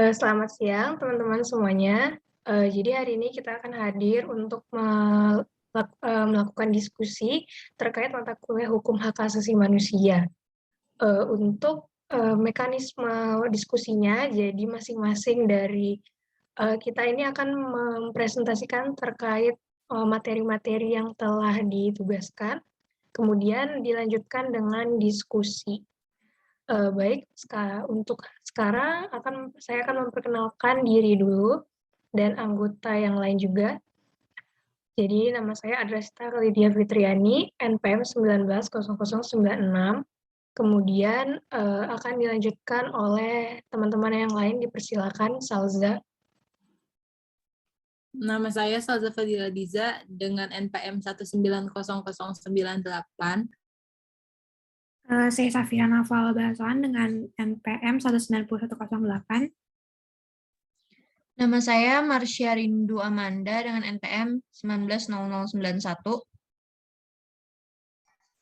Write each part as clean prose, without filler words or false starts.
Selamat siang teman-teman semuanya. Jadi hari ini kita akan hadir untuk melakukan diskusi terkait mata kuliah Hukum Hak Asasi Manusia. Untuk mekanisme diskusinya, jadi masing-masing dari kita ini akan mempresentasikan terkait materi-materi yang telah ditugaskan, kemudian dilanjutkan dengan diskusi. Baik, untuk sekarang saya akan memperkenalkan diri dulu dan anggota yang lain juga. Jadi nama saya Adrasta Lydia Fitriani, NPM 190096. Kemudian akan dilanjutkan oleh teman-teman yang lain, dipersilakan Salza. Nama saya Salza Fadila Diza dengan NPM 190098. Saya Safira Naval Basawan dengan NPM 190108. Nama saya Marsha Rindu Amanda dengan NPM 190091.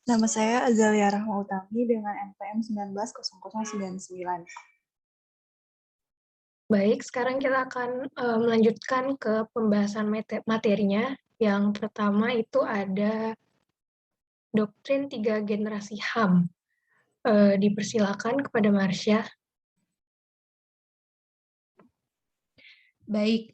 Nama saya Azalia Rahma Utami dengan NPM 190099. Baik, sekarang kita akan melanjutkan ke pembahasan materinya. Yang pertama itu ada doktrin 3 generasi HAM. Dipersilakan kepada Marsha. Baik,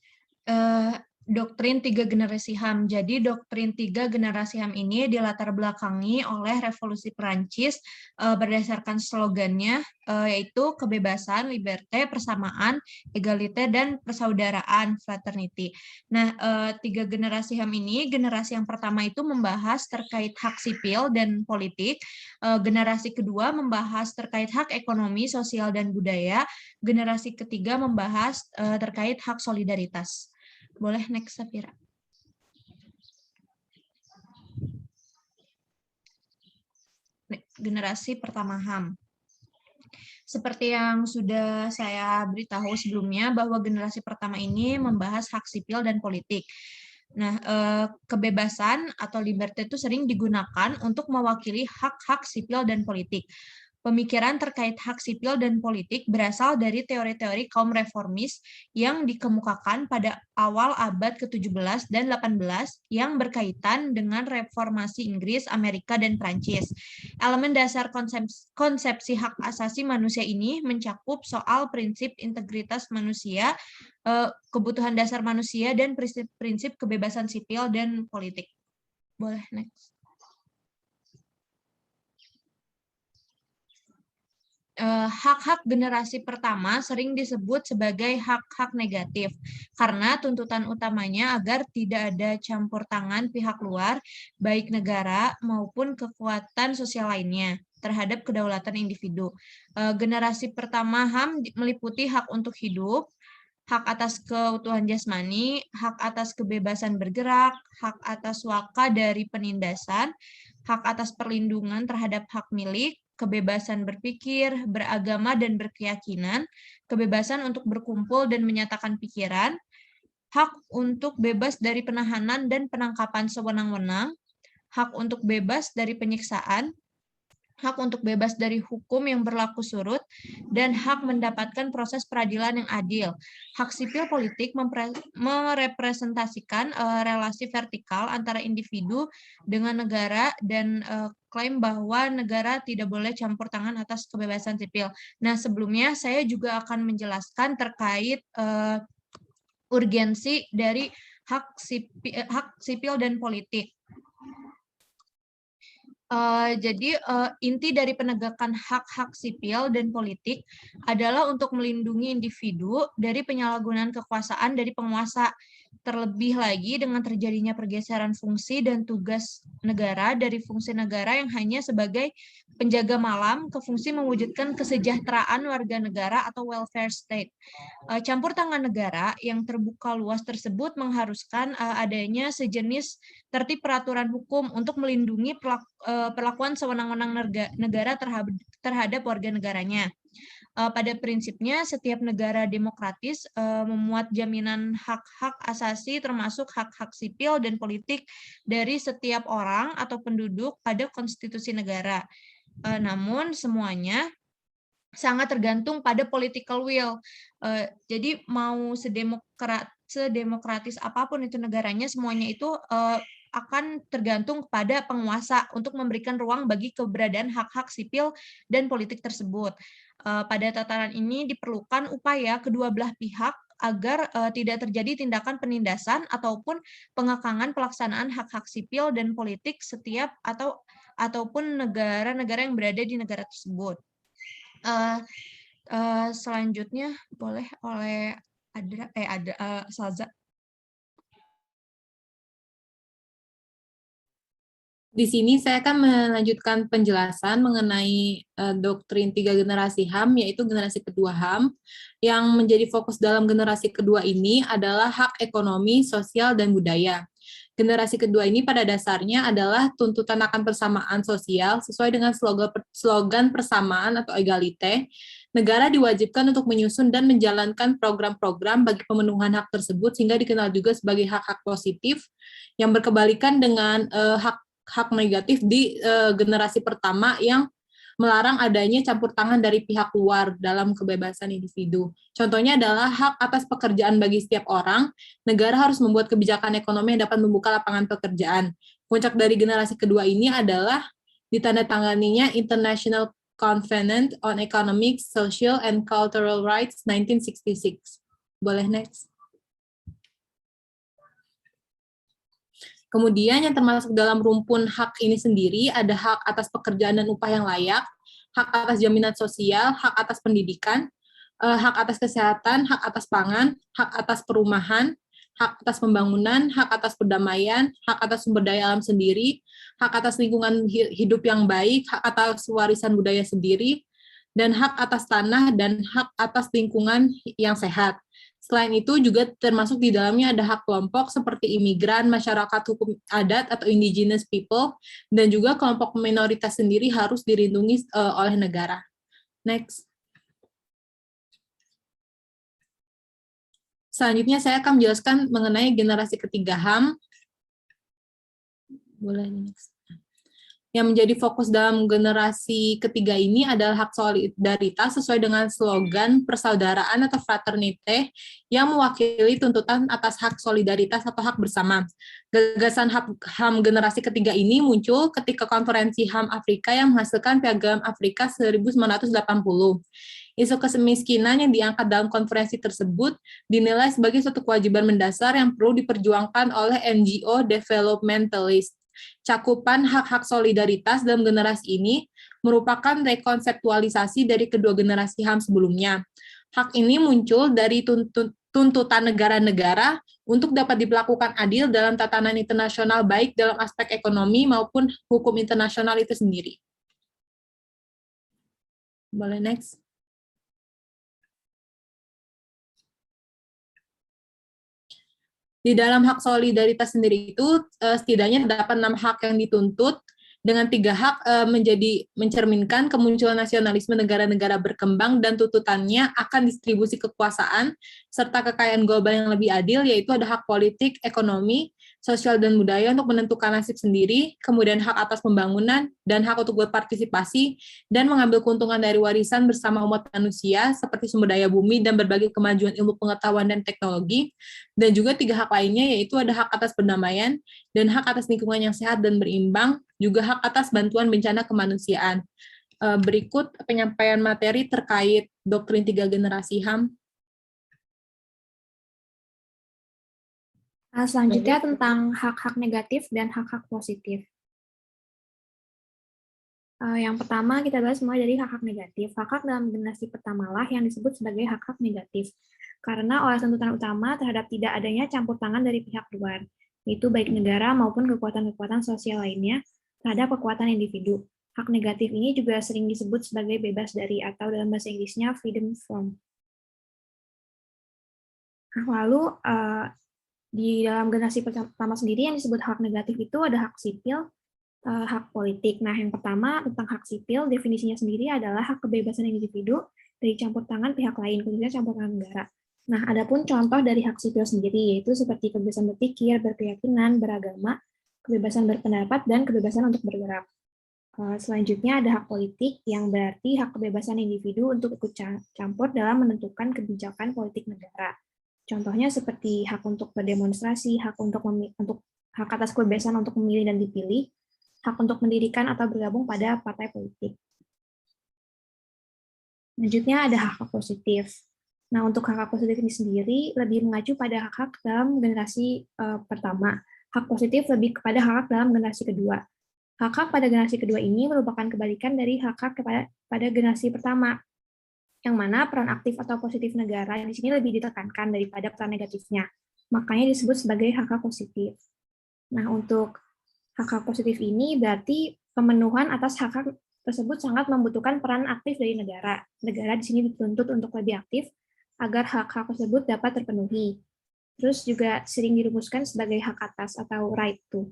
doktrin 3 generasi HAM. Jadi doktrin 3 generasi HAM ini dilatar belakangi oleh Revolusi Perancis berdasarkan slogannya yaitu kebebasan, liberté, persamaan, egalite, dan persaudaraan, fraternity. Nah, 3 generasi HAM ini, generasi yang pertama itu membahas terkait hak sipil dan politik, generasi kedua membahas terkait hak ekonomi, sosial, dan budaya, generasi ketiga membahas terkait hak solidaritas. Boleh next, Safira. Generasi pertama HAM. Seperti yang sudah saya beritahu sebelumnya, bahwa generasi pertama ini membahas hak sipil dan politik. Nah, kebebasan atau liberté itu sering digunakan untuk mewakili hak-hak sipil dan politik. Pemikiran terkait hak sipil dan politik berasal dari teori-teori kaum reformis yang dikemukakan pada awal abad ke-17 dan 18 yang berkaitan dengan reformasi Inggris, Amerika, dan Prancis. Elemen dasar konsepsi hak asasi manusia ini mencakup soal prinsip integritas manusia, kebutuhan dasar manusia, dan prinsip kebebasan sipil dan politik. Boleh next. Hak-hak generasi pertama sering disebut sebagai hak-hak negatif karena tuntutan utamanya agar tidak ada campur tangan pihak luar, baik negara maupun kekuatan sosial lainnya terhadap kedaulatan individu. Generasi pertama HAM meliputi hak untuk hidup, hak atas keutuhan jasmani, hak atas kebebasan bergerak, hak atas waka dari penindasan, hak atas perlindungan terhadap hak milik, kebebasan berpikir, beragama, dan berkeyakinan, kebebasan untuk berkumpul dan menyatakan pikiran, hak untuk bebas dari penahanan dan penangkapan sewenang-wenang, hak untuk bebas dari penyiksaan, hak untuk bebas dari hukum yang berlaku surut, dan hak mendapatkan proses peradilan yang adil. Hak sipil politik merepresentasikan relasi vertikal antara individu dengan negara dan klaim bahwa negara tidak boleh campur tangan atas kebebasan sipil. Nah, sebelumnya saya juga akan menjelaskan terkait urgensi dari hak sipil dan politik. Jadi inti dari penegakan hak-hak sipil dan politik adalah untuk melindungi individu dari penyalahgunaan kekuasaan dari penguasa, terlebih lagi dengan terjadinya pergeseran fungsi dan tugas negara dari fungsi negara yang hanya sebagai penjaga malam ke fungsi mewujudkan kesejahteraan warga negara atau welfare state. Campur tangan negara yang terbuka luas tersebut mengharuskan adanya sejenis tertib peraturan hukum untuk melindungi perlakuan sewenang-wenang negara terhadap warga negaranya. Pada prinsipnya, setiap negara demokratis memuat jaminan hak-hak asasi termasuk hak-hak sipil dan politik dari setiap orang atau penduduk pada konstitusi negara. Namun semuanya sangat tergantung pada political will. Jadi mau sedemokratis apapun itu negaranya, semuanya itu akan tergantung kepada penguasa untuk memberikan ruang bagi keberadaan hak-hak sipil dan politik tersebut. Pada tataran ini diperlukan upaya kedua belah pihak agar tidak terjadi tindakan penindasan ataupun pengekangan pelaksanaan hak-hak sipil dan politik ataupun negara-negara yang berada di negara tersebut. Selanjutnya boleh oleh Salza. Di sini saya akan melanjutkan penjelasan mengenai doktrin 3 generasi HAM, yaitu generasi kedua HAM. Yang menjadi fokus dalam generasi kedua ini adalah hak ekonomi, sosial, dan budaya. Generasi kedua ini pada dasarnya adalah tuntutan akan persamaan sosial sesuai dengan slogan persamaan atau egalite. Negara diwajibkan untuk menyusun dan menjalankan program-program bagi pemenuhan hak tersebut sehingga dikenal juga sebagai hak-hak positif yang berkebalikan dengan hak negatif di generasi pertama yang melarang adanya campur tangan dari pihak luar dalam kebebasan individu. Contohnya adalah hak atas pekerjaan bagi setiap orang. Negara harus membuat kebijakan ekonomi yang dapat membuka lapangan pekerjaan. Puncak dari generasi kedua ini adalah ditandatanganinya International Covenant on Economic, Social, and Cultural Rights 1966. Boleh next. Kemudian yang termasuk dalam rumpun hak ini sendiri ada hak atas pekerjaan dan upah yang layak, hak atas jaminan sosial, hak atas pendidikan, hak atas kesehatan, hak atas pangan, hak atas perumahan, hak atas pembangunan, hak atas perdamaian, hak atas sumber daya alam sendiri, hak atas lingkungan hidup yang baik, hak atas warisan budaya sendiri, dan hak atas tanah dan hak atas lingkungan yang sehat. Selain itu juga termasuk di dalamnya ada hak kelompok seperti imigran, masyarakat hukum adat atau indigenous people, dan juga kelompok minoritas sendiri harus dilindungi oleh negara. Next. Selanjutnya saya akan menjelaskan mengenai generasi ketiga HAM. Boleh next. Yang menjadi fokus dalam generasi ketiga ini adalah hak solidaritas sesuai dengan slogan persaudaraan atau fraternite yang mewakili tuntutan atas hak solidaritas atau hak bersama. Gagasan HAM generasi ketiga ini muncul ketika konferensi HAM Afrika yang menghasilkan Piagam Afrika 1980. Isu kemiskinan yang diangkat dalam konferensi tersebut dinilai sebagai suatu kewajiban mendasar yang perlu diperjuangkan oleh NGO developmentalist. Cakupan hak-hak solidaritas dalam generasi ini merupakan rekonseptualisasi dari kedua generasi HAM sebelumnya. Hak ini muncul dari tuntutan negara-negara untuk dapat diberlakukan adil dalam tatanan internasional baik dalam aspek ekonomi maupun hukum internasional itu sendiri. Boleh next. Di dalam hak solidaritas sendiri itu setidaknya terdapat 6 hak yang dituntut, dengan 3 hak mencerminkan kemunculan nasionalisme negara-negara berkembang dan tuntutannya akan distribusi kekuasaan serta kekayaan global yang lebih adil, yaitu ada hak politik, ekonomi, sosial, dan budaya untuk menentukan nasib sendiri, kemudian hak atas pembangunan, dan hak untuk berpartisipasi dan mengambil keuntungan dari warisan bersama umat manusia seperti sumber daya bumi dan berbagai kemajuan ilmu pengetahuan dan teknologi, dan juga 3 hak lainnya yaitu ada hak atas perdamaian dan hak atas lingkungan yang sehat dan berimbang, juga hak atas bantuan bencana kemanusiaan. Berikut penyampaian materi terkait doktrin 3 generasi HAM. Selanjutnya tentang hak-hak negatif dan hak-hak positif. Yang pertama kita bahas mulai dari hak-hak negatif. Hak-hak dalam generasi pertama lah yang disebut sebagai hak-hak negatif. Karena oleh tuntutan utama terhadap tidak adanya campur tangan dari pihak luar, yaitu baik negara maupun kekuatan-kekuatan sosial lainnya terhadap kekuatan individu. Hak negatif ini juga sering disebut sebagai bebas dari atau dalam bahasa Inggrisnya freedom from. Lalu di dalam generasi pertama sendiri yang disebut hak negatif itu ada hak sipil, hak politik. Nah, yang pertama tentang hak sipil, definisinya sendiri adalah hak kebebasan individu dari campur tangan pihak lain, khususnya campur tangan negara. Nah, adapun contoh dari hak sipil sendiri yaitu seperti kebebasan berpikir, berkeyakinan, beragama, kebebasan berpendapat, dan kebebasan untuk bergerak. Selanjutnya ada hak politik, yang berarti hak kebebasan individu untuk ikut campur dalam menentukan kebijakan politik negara. Contohnya seperti hak untuk berdemonstrasi, hak hak atas kebebasan untuk memilih dan dipilih, hak untuk mendirikan atau bergabung pada partai politik. Selanjutnya ada hak-hak positif. Nah, untuk hak-hak positif ini sendiri lebih mengacu pada hak-hak dalam generasi pertama. Hak positif lebih kepada hak-hak dalam generasi kedua. Hak-hak pada generasi kedua ini merupakan kebalikan dari hak-hak pada generasi pertama, yang mana peran aktif atau positif negara di sini lebih ditekankan daripada peran negatifnya. Makanya disebut sebagai hak-hak positif. Nah, untuk hak-hak positif ini berarti pemenuhan atas hak-hak tersebut sangat membutuhkan peran aktif dari negara. Negara di sini dituntut untuk lebih aktif agar hak-hak tersebut dapat terpenuhi. Terus juga sering dirumuskan sebagai hak atas atau right to.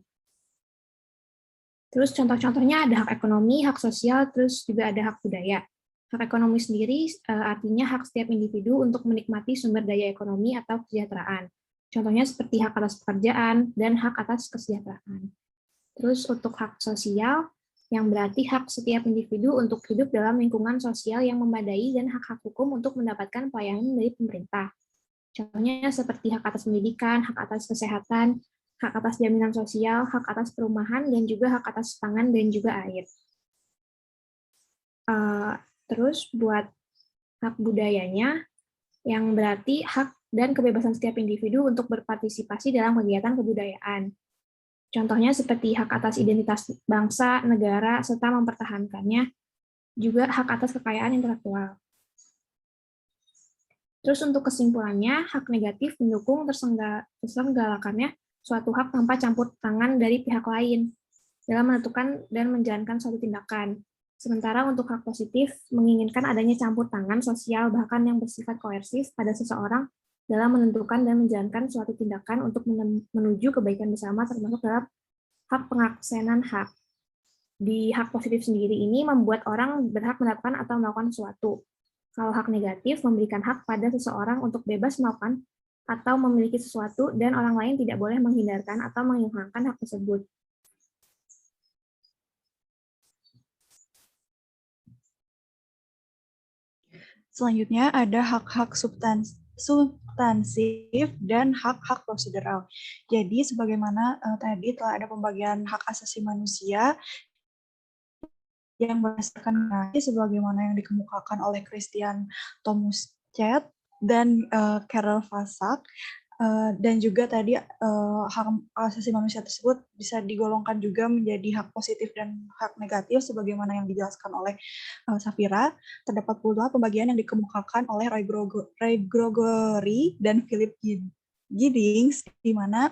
Terus contoh-contohnya ada hak ekonomi, hak sosial, terus juga ada hak budaya. Hak ekonomi sendiri artinya hak setiap individu untuk menikmati sumber daya ekonomi atau kesejahteraan. Contohnya seperti hak atas pekerjaan dan hak atas kesejahteraan. Terus untuk hak sosial, yang berarti hak setiap individu untuk hidup dalam lingkungan sosial yang memadai dan hak-hak hukum untuk mendapatkan pelayanan dari pemerintah. Contohnya seperti hak atas pendidikan, hak atas kesehatan, hak atas jaminan sosial, hak atas perumahan, dan juga hak atas pangan dan juga air. Terus buat hak budayanya, yang berarti hak dan kebebasan setiap individu untuk berpartisipasi dalam kegiatan kebudayaan. Contohnya seperti hak atas identitas bangsa, negara, serta mempertahankannya, juga hak atas kekayaan intelektual. Terus untuk kesimpulannya, hak negatif mendukung terselenggarakannya suatu hak tanpa campur tangan dari pihak lain dalam menentukan dan menjalankan suatu tindakan. Sementara untuk hak positif menginginkan adanya campur tangan sosial bahkan yang bersifat koersif pada seseorang dalam menentukan dan menjalankan suatu tindakan untuk menuju kebaikan bersama, termasuk dalam hak pengaksesan hak. Di hak positif sendiri ini membuat orang berhak mendapatkan atau melakukan sesuatu. Kalau hak negatif memberikan hak pada seseorang untuk bebas melakukan atau memiliki sesuatu dan orang lain tidak boleh menghindarkan atau menghilangkan hak tersebut. Selanjutnya ada hak-hak substansif dan hak-hak prosedural. Jadi sebagaimana tadi telah ada pembagian hak asasi manusia yang berdasarkan sebagaimana yang dikemukakan oleh Christian Tomuschet dan Carol Vasak. Dan juga tadi hak asasi manusia tersebut bisa digolongkan juga menjadi hak positif dan hak negatif sebagaimana yang dijelaskan oleh Safira. Terdapat pula pembagian yang dikemukakan oleh Roy Gregory dan Philip Giddings, di mana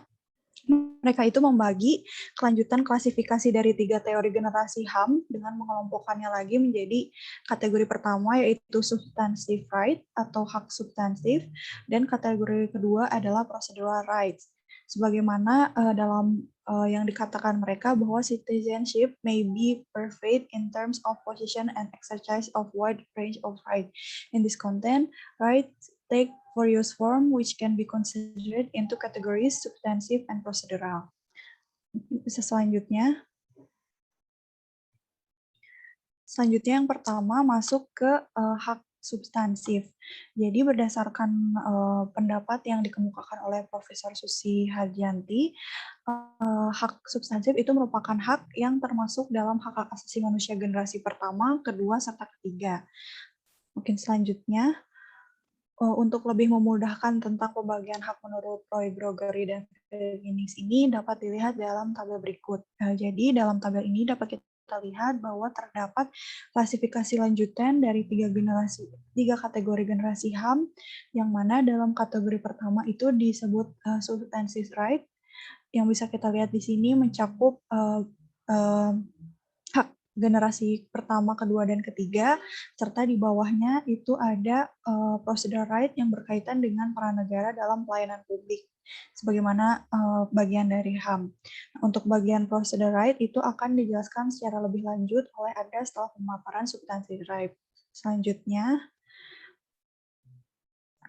mereka itu membagi kelanjutan klasifikasi dari 3 teori generasi HAM dengan mengelompokkannya lagi menjadi kategori pertama yaitu substantive right atau hak substantif, dan kategori kedua adalah procedural rights. Sebagaimana dalam yang dikatakan mereka bahwa citizenship may be perfect in terms of position and exercise of wide range of rights. In this content, rights take various form which can be considered into categories substantive and procedural. Bisa selanjutnya. Selanjutnya yang pertama masuk ke hak substansif. Jadi berdasarkan pendapat yang dikemukakan oleh Profesor Susi Harjanti, hak substansif itu merupakan hak yang termasuk dalam hak asasi manusia generasi pertama, kedua, serta ketiga. Mungkin selanjutnya. Untuk lebih memudahkan tentang pembagian hak menurut Roy Gregory dan Giddings ini dapat dilihat dalam tabel berikut. Jadi dalam tabel ini dapat kita lihat bahwa terdapat klasifikasi lanjutan dari 3 kategori generasi HAM, yang mana dalam kategori pertama itu disebut substantive right, yang bisa kita lihat di sini mencakup hak generasi pertama, kedua, dan ketiga, serta di bawahnya itu ada procedural right yang berkaitan dengan peran negara dalam pelayanan publik, sebagaimana bagian dari HAM. Untuk bagian procedural right itu akan dijelaskan secara lebih lanjut oleh Anda setelah pemaparan substantive right. Selanjutnya,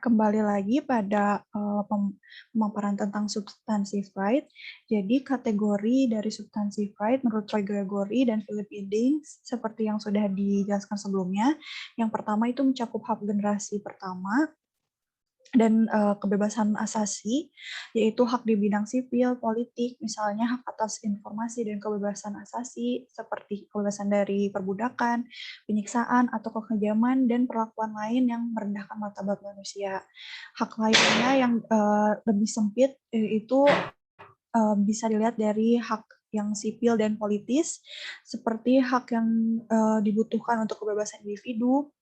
Kembali lagi pada pemaparan tentang substantive right. Jadi kategori dari substantive right menurut Troy Gregory dan Philip Eddings seperti yang sudah dijelaskan sebelumnya. Yang pertama itu mencakup hak generasi pertama dan kebebasan asasi, yaitu hak di bidang sipil, politik, misalnya hak atas informasi dan kebebasan asasi, seperti kebebasan dari perbudakan, penyiksaan, atau kekejaman, dan perlakuan lain yang merendahkan martabat manusia. Hak lainnya yang lebih sempit itu bisa dilihat dari hak yang sipil dan politis, seperti hak yang dibutuhkan untuk kebebasan individu,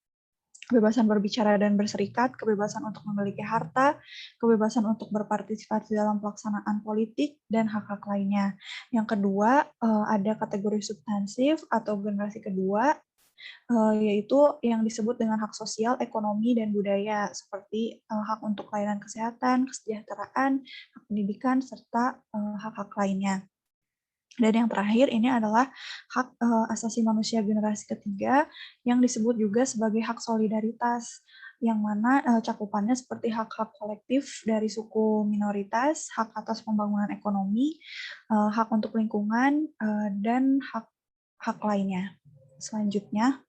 kebebasan berbicara dan berserikat, kebebasan untuk memiliki harta, kebebasan untuk berpartisipasi dalam pelaksanaan politik, dan hak-hak lainnya. Yang kedua, ada kategori substansif atau generasi kedua, yaitu yang disebut dengan hak sosial, ekonomi, dan budaya, seperti hak untuk layanan kesehatan, kesejahteraan, hak pendidikan, serta hak-hak lainnya. Dan yang terakhir ini adalah hak asasi manusia generasi ketiga yang disebut juga sebagai hak solidaritas, yang mana cakupannya seperti hak-hak kolektif dari suku minoritas, hak atas pembangunan ekonomi, hak untuk lingkungan, dan hak lainnya. Selanjutnya,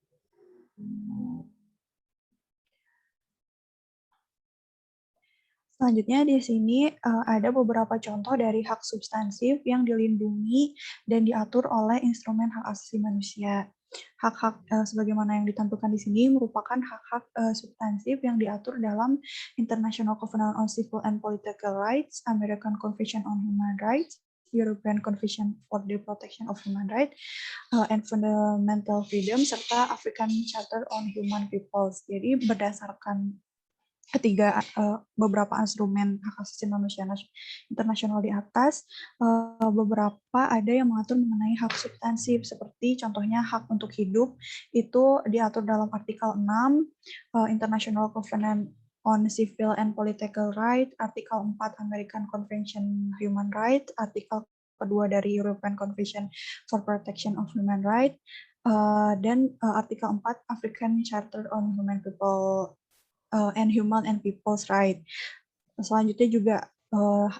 di sini ada beberapa contoh dari hak substansif yang dilindungi dan diatur oleh instrumen hak asasi manusia. Hak-hak sebagaimana yang ditampilkan di sini merupakan hak-hak substansif yang diatur dalam International Covenant on Civil and Political Rights, American Convention on Human Rights, European Convention for the Protection of Human Rights, and Fundamental Freedom, serta African Charter on Human Peoples. Jadi berdasarkan ketiga beberapa instrumen hak asasi manusia internasional di atas, beberapa ada yang mengatur mengenai hak substansif, seperti contohnya hak untuk hidup, itu diatur dalam artikel 6 International Covenant on Civil and Political Rights, artikel 4 American Convention Human Rights, artikel kedua dari European Convention for Protection of Human Rights, dan artikel 4 African Charter on Human People and Human and People's Right. Selanjutnya juga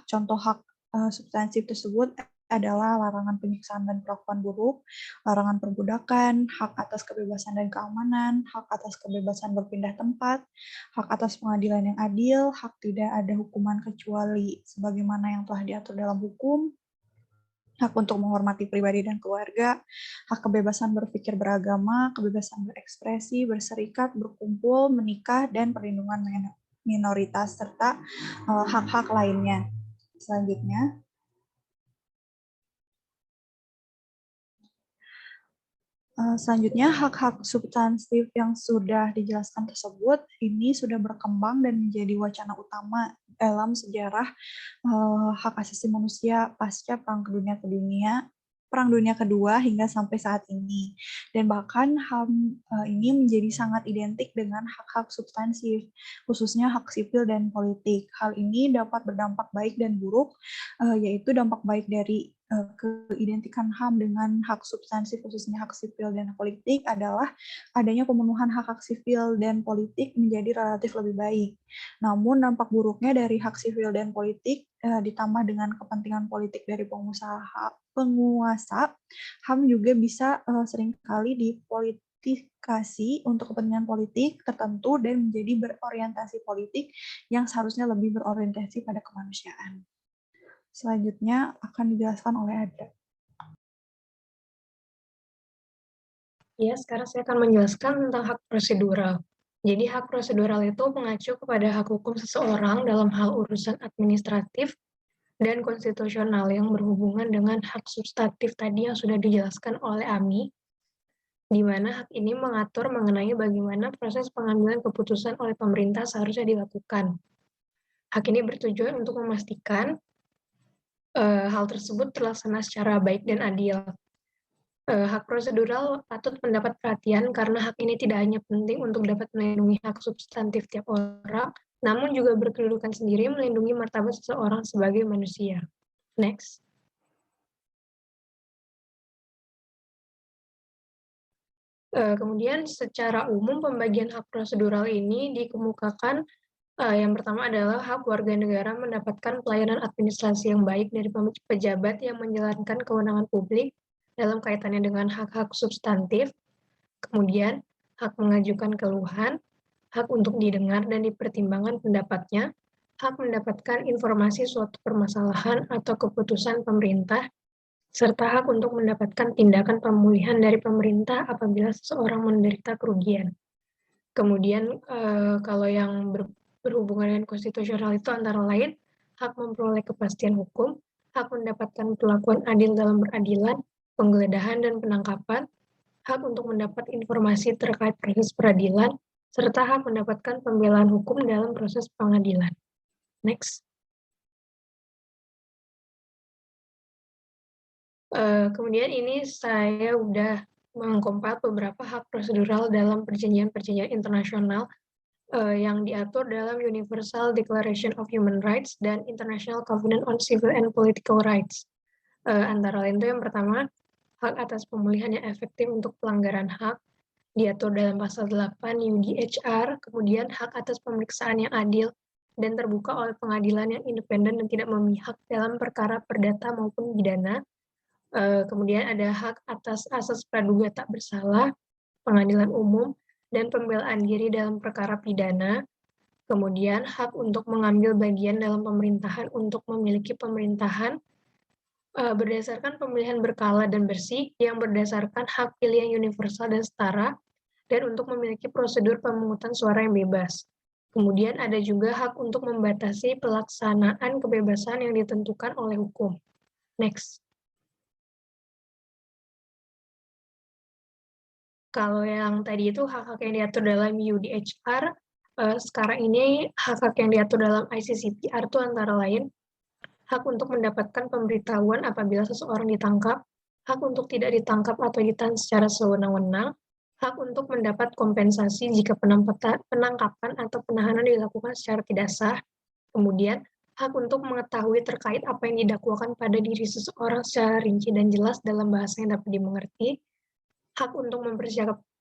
contoh hak substansif tersebut adalah larangan penyiksaan dan perlakuan buruk, larangan perbudakan, hak atas kebebasan dan keamanan, hak atas kebebasan berpindah tempat, hak atas pengadilan yang adil, hak tidak ada hukuman kecuali sebagaimana yang telah diatur dalam hukum, hak untuk menghormati pribadi dan keluarga, hak kebebasan berpikir beragama, kebebasan berekspresi, berserikat, berkumpul, menikah, dan perlindungan minoritas, serta hak-hak lainnya. Selanjutnya, hak-hak substansif yang sudah dijelaskan tersebut ini sudah berkembang dan menjadi wacana utama dalam sejarah hak asasi manusia pasca Perang Dunia Kedua hingga sampai saat ini. Dan bahkan HAM ini menjadi sangat identik dengan hak-hak substansif, khususnya hak sipil dan politik. Hal ini dapat berdampak baik dan buruk, yaitu dampak baik dari keidentikan HAM dengan hak substansif, khususnya hak sipil dan politik, adalah adanya pemenuhan hak-hak sipil dan politik menjadi relatif lebih baik. Namun dampak buruknya dari hak sipil dan politik ditambah dengan kepentingan politik dari penguasa, HAM juga bisa seringkali dipolitikasi untuk kepentingan politik tertentu dan menjadi berorientasi politik yang seharusnya lebih berorientasi pada kemanusiaan. Selanjutnya akan dijelaskan oleh Ada. Ya, sekarang saya akan menjelaskan tentang hak prosedural. Jadi hak prosedural itu mengacu kepada hak hukum seseorang dalam hal urusan administratif dan konstitusional yang berhubungan dengan hak substantif tadi yang sudah dijelaskan oleh Ami, di mana hak ini mengatur mengenai bagaimana proses pengambilan keputusan oleh pemerintah seharusnya dilakukan. Hak ini bertujuan untuk memastikan hal tersebut terlaksana secara baik dan adil. Hak prosedural patut mendapat perhatian karena hak ini tidak hanya penting untuk dapat melindungi hak substantif tiap orang, namun juga berkedudukan sendiri melindungi martabat seseorang sebagai manusia. Next. Kemudian secara umum pembagian hak prosedural ini dikemukakan Yang pertama adalah hak warga negara mendapatkan pelayanan administrasi yang baik dari pejabat yang menjalankan kewenangan publik dalam kaitannya dengan hak-hak substantif, kemudian hak mengajukan keluhan, hak untuk didengar dan dipertimbangkan pendapatnya, hak mendapatkan informasi suatu permasalahan atau keputusan pemerintah, serta hak untuk mendapatkan tindakan pemulihan dari pemerintah apabila seseorang menderita kerugian. Kemudian kalau yang berhubungan dengan konstitusional itu antara lain hak memperoleh kepastian hukum, hak mendapatkan perlakuan adil dalam peradilan, penggeledahan dan penangkapan, hak untuk mendapat informasi terkait proses peradilan, serta hak mendapatkan pembelaan hukum dalam proses pengadilan. Next. Kemudian ini saya udah mengkompil beberapa hak prosedural dalam perjanjian-perjanjian internasional yang diatur dalam Universal Declaration of Human Rights dan International Covenant on Civil and Political Rights. Antara lain itu yang pertama, hak atas pemulihan yang efektif untuk pelanggaran hak, diatur dalam pasal 8 UDHR, kemudian hak atas pemeriksaan yang adil dan terbuka oleh pengadilan yang independen dan tidak memihak dalam perkara perdata maupun pidana. Kemudian ada hak atas asas praduga tak bersalah, pengadilan umum, dan pembelaan diri dalam perkara pidana. Kemudian hak untuk mengambil bagian dalam pemerintahan untuk memiliki pemerintahan berdasarkan pemilihan berkala dan bersih yang berdasarkan hak pilih yang universal dan setara, dan untuk memiliki prosedur pemungutan suara yang bebas. Kemudian ada juga hak untuk membatasi pelaksanaan kebebasan yang ditentukan oleh hukum. Next. Kalau yang tadi itu hak-hak yang diatur dalam UDHR, sekarang ini hak-hak yang diatur dalam ICCPR itu antara lain hak untuk mendapatkan pemberitahuan apabila seseorang ditangkap, hak untuk tidak ditangkap atau ditahan secara sewenang-wenang, hak untuk mendapat kompensasi jika penangkapan atau penahanan dilakukan secara tidak sah, kemudian hak untuk mengetahui terkait apa yang didakwakan pada diri seseorang secara rinci dan jelas dalam bahasa yang dapat dimengerti, hak untuk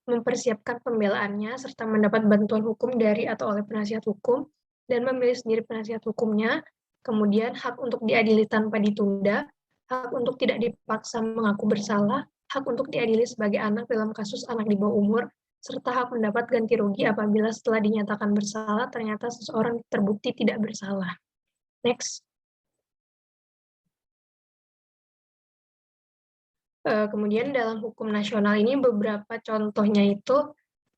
mempersiapkan pembelaannya, serta mendapat bantuan hukum dari atau oleh penasihat hukum, dan memilih sendiri penasihat hukumnya, kemudian hak untuk diadili tanpa ditunda, hak untuk tidak dipaksa mengaku bersalah, hak untuk diadili sebagai anak dalam kasus anak di bawah umur, serta hak mendapat ganti rugi apabila setelah dinyatakan bersalah, ternyata seseorang terbukti tidak bersalah. Next. Kemudian dalam hukum nasional ini beberapa contohnya itu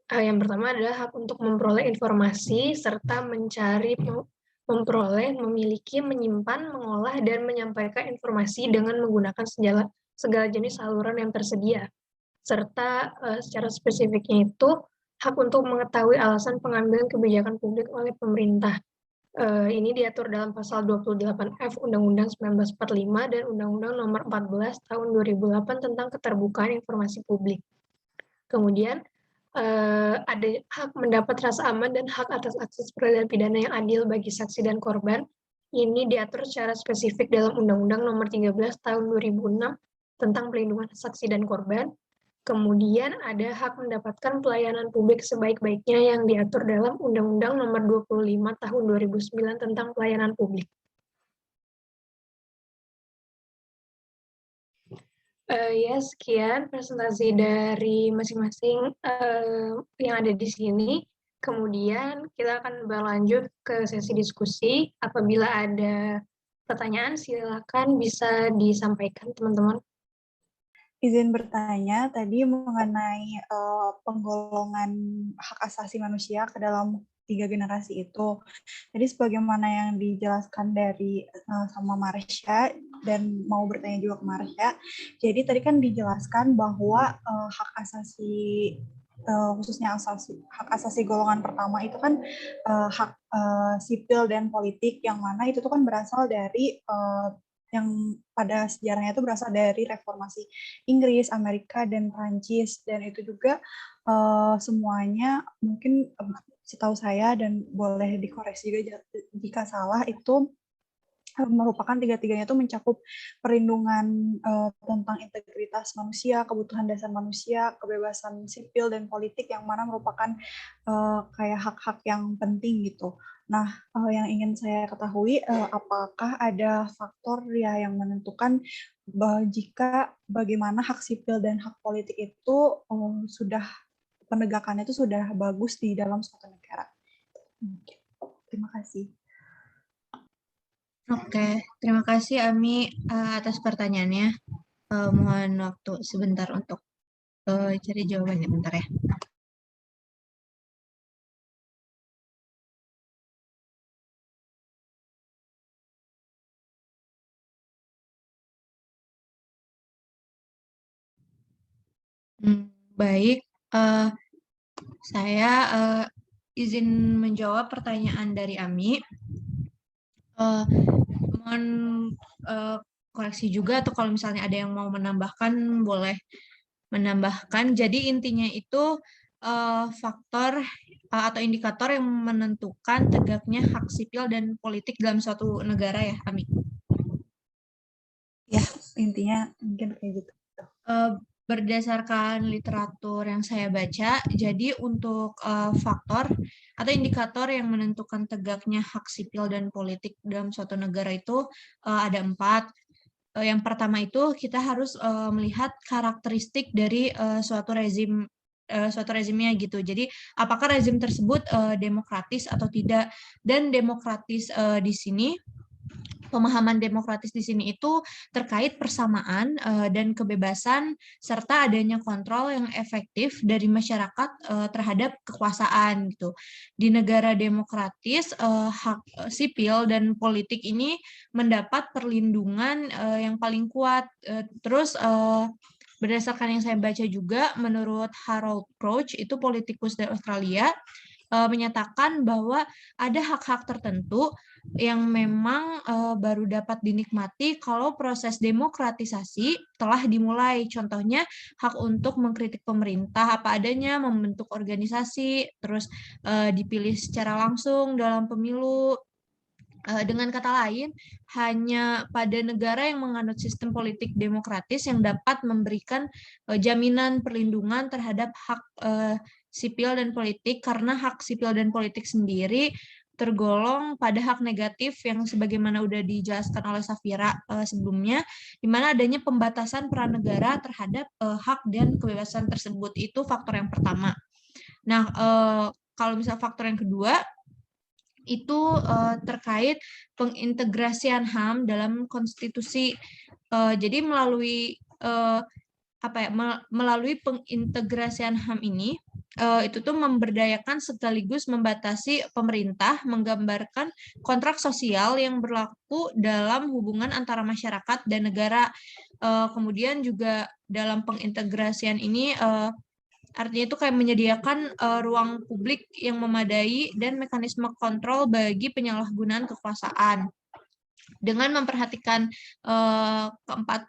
yang pertama adalah hak untuk memperoleh informasi serta mencari, memperoleh, memiliki, menyimpan, mengolah, dan menyampaikan informasi dengan menggunakan segala jenis saluran yang tersedia. Serta secara spesifiknya itu hak untuk mengetahui alasan pengambilan kebijakan publik oleh pemerintah. Ini diatur dalam pasal 28F Undang-Undang 1945 dan Undang-Undang Nomor 14 Tahun 2008 tentang keterbukaan informasi publik. Kemudian ada hak mendapat rasa aman dan hak atas akses peradilan pidana yang adil bagi saksi dan korban. Ini diatur secara spesifik dalam Undang-Undang Nomor 13 Tahun 2006 tentang pelindungan saksi dan korban. Kemudian ada hak mendapatkan pelayanan publik sebaik-baiknya yang diatur dalam Undang-Undang Nomor 25 Tahun 2009 tentang pelayanan publik. Ya, sekian presentasi dari masing-masing yang ada di sini. Kemudian kita akan berlanjut ke sesi diskusi. Apabila ada pertanyaan, silakan bisa disampaikan, teman-teman. Izin bertanya tadi mengenai penggolongan hak asasi manusia ke dalam 3 generasi itu. Jadi sebagaimana yang dijelaskan dari sama Marsha dan mau bertanya juga ke Marsha. Jadi tadi kan dijelaskan bahwa hak asasi khususnya hak asasi golongan pertama itu kan hak sipil dan politik yang mana itu tuh kan berasal dari yang pada sejarahnya itu berasal dari reformasi Inggris, Amerika, dan Prancis, dan itu juga semuanya mungkin setahu saya dan boleh dikoreksi juga jika salah itu merupakan tiga-tiganya itu mencakup perlindungan tentang integritas manusia, kebutuhan dasar manusia, kebebasan sipil dan politik yang mana merupakan kayak hak-hak yang penting gitu. Nah, yang ingin saya ketahui, apakah ada faktor ya yang menentukan jika bagaimana hak sipil dan hak politik itu sudah penegakannya itu sudah bagus di dalam suatu negara. Terima kasih. Oke, terima kasih Ami atas pertanyaannya. Mohon waktu sebentar untuk cari jawabannya, bentar ya. Baik, saya izin menjawab pertanyaan dari Ami. Mohon koreksi juga, atau kalau misalnya ada yang mau menambahkan, boleh menambahkan. Jadi intinya itu faktor atau indikator yang menentukan tegaknya hak sipil dan politik dalam suatu negara ya, Ami? Ya, intinya mungkin kayak gitu. Berdasarkan literatur yang saya baca, jadi untuk faktor atau indikator yang menentukan tegaknya hak sipil dan politik dalam suatu negara itu ada 4. Yang pertama itu kita harus melihat karakteristik dari suatu rezimnya gitu. Jadi apakah rezim tersebut demokratis atau tidak? Dan demokratis di sini, pemahaman demokratis di sini itu terkait persamaan dan kebebasan serta adanya kontrol yang efektif dari masyarakat terhadap kekuasaan gitu. Di negara demokratis, hak sipil dan politik ini mendapat perlindungan yang paling kuat. Terus berdasarkan yang saya baca juga, menurut Harold Crouch, itu politikus dari Australia, menyatakan bahwa ada hak-hak tertentu yang memang baru dapat dinikmati kalau proses demokratisasi telah dimulai. Contohnya, hak untuk mengkritik pemerintah apa adanya, membentuk organisasi, terus dipilih secara langsung dalam pemilu. Dengan kata lain, hanya pada negara yang menganut sistem politik demokratis yang dapat memberikan jaminan perlindungan terhadap hak sipil dan politik, karena hak sipil dan politik sendiri tergolong pada hak negatif yang sebagaimana sudah dijelaskan oleh Safira sebelumnya, di mana adanya pembatasan peran negara terhadap hak dan kebebasan tersebut. Itu faktor yang pertama. Nah, kalau misalnya faktor yang kedua, itu terkait pengintegrasian HAM dalam konstitusi. Jadi melalui melalui pengintegrasian HAM ini, itu tuh memberdayakan sekaligus membatasi pemerintah, menggambarkan kontrak sosial yang berlaku dalam hubungan antara masyarakat dan negara. Kemudian juga dalam pengintegrasian ini artinya itu kayak menyediakan ruang publik yang memadai dan mekanisme kontrol bagi penyalahgunaan kekuasaan. Dengan memperhatikan keempat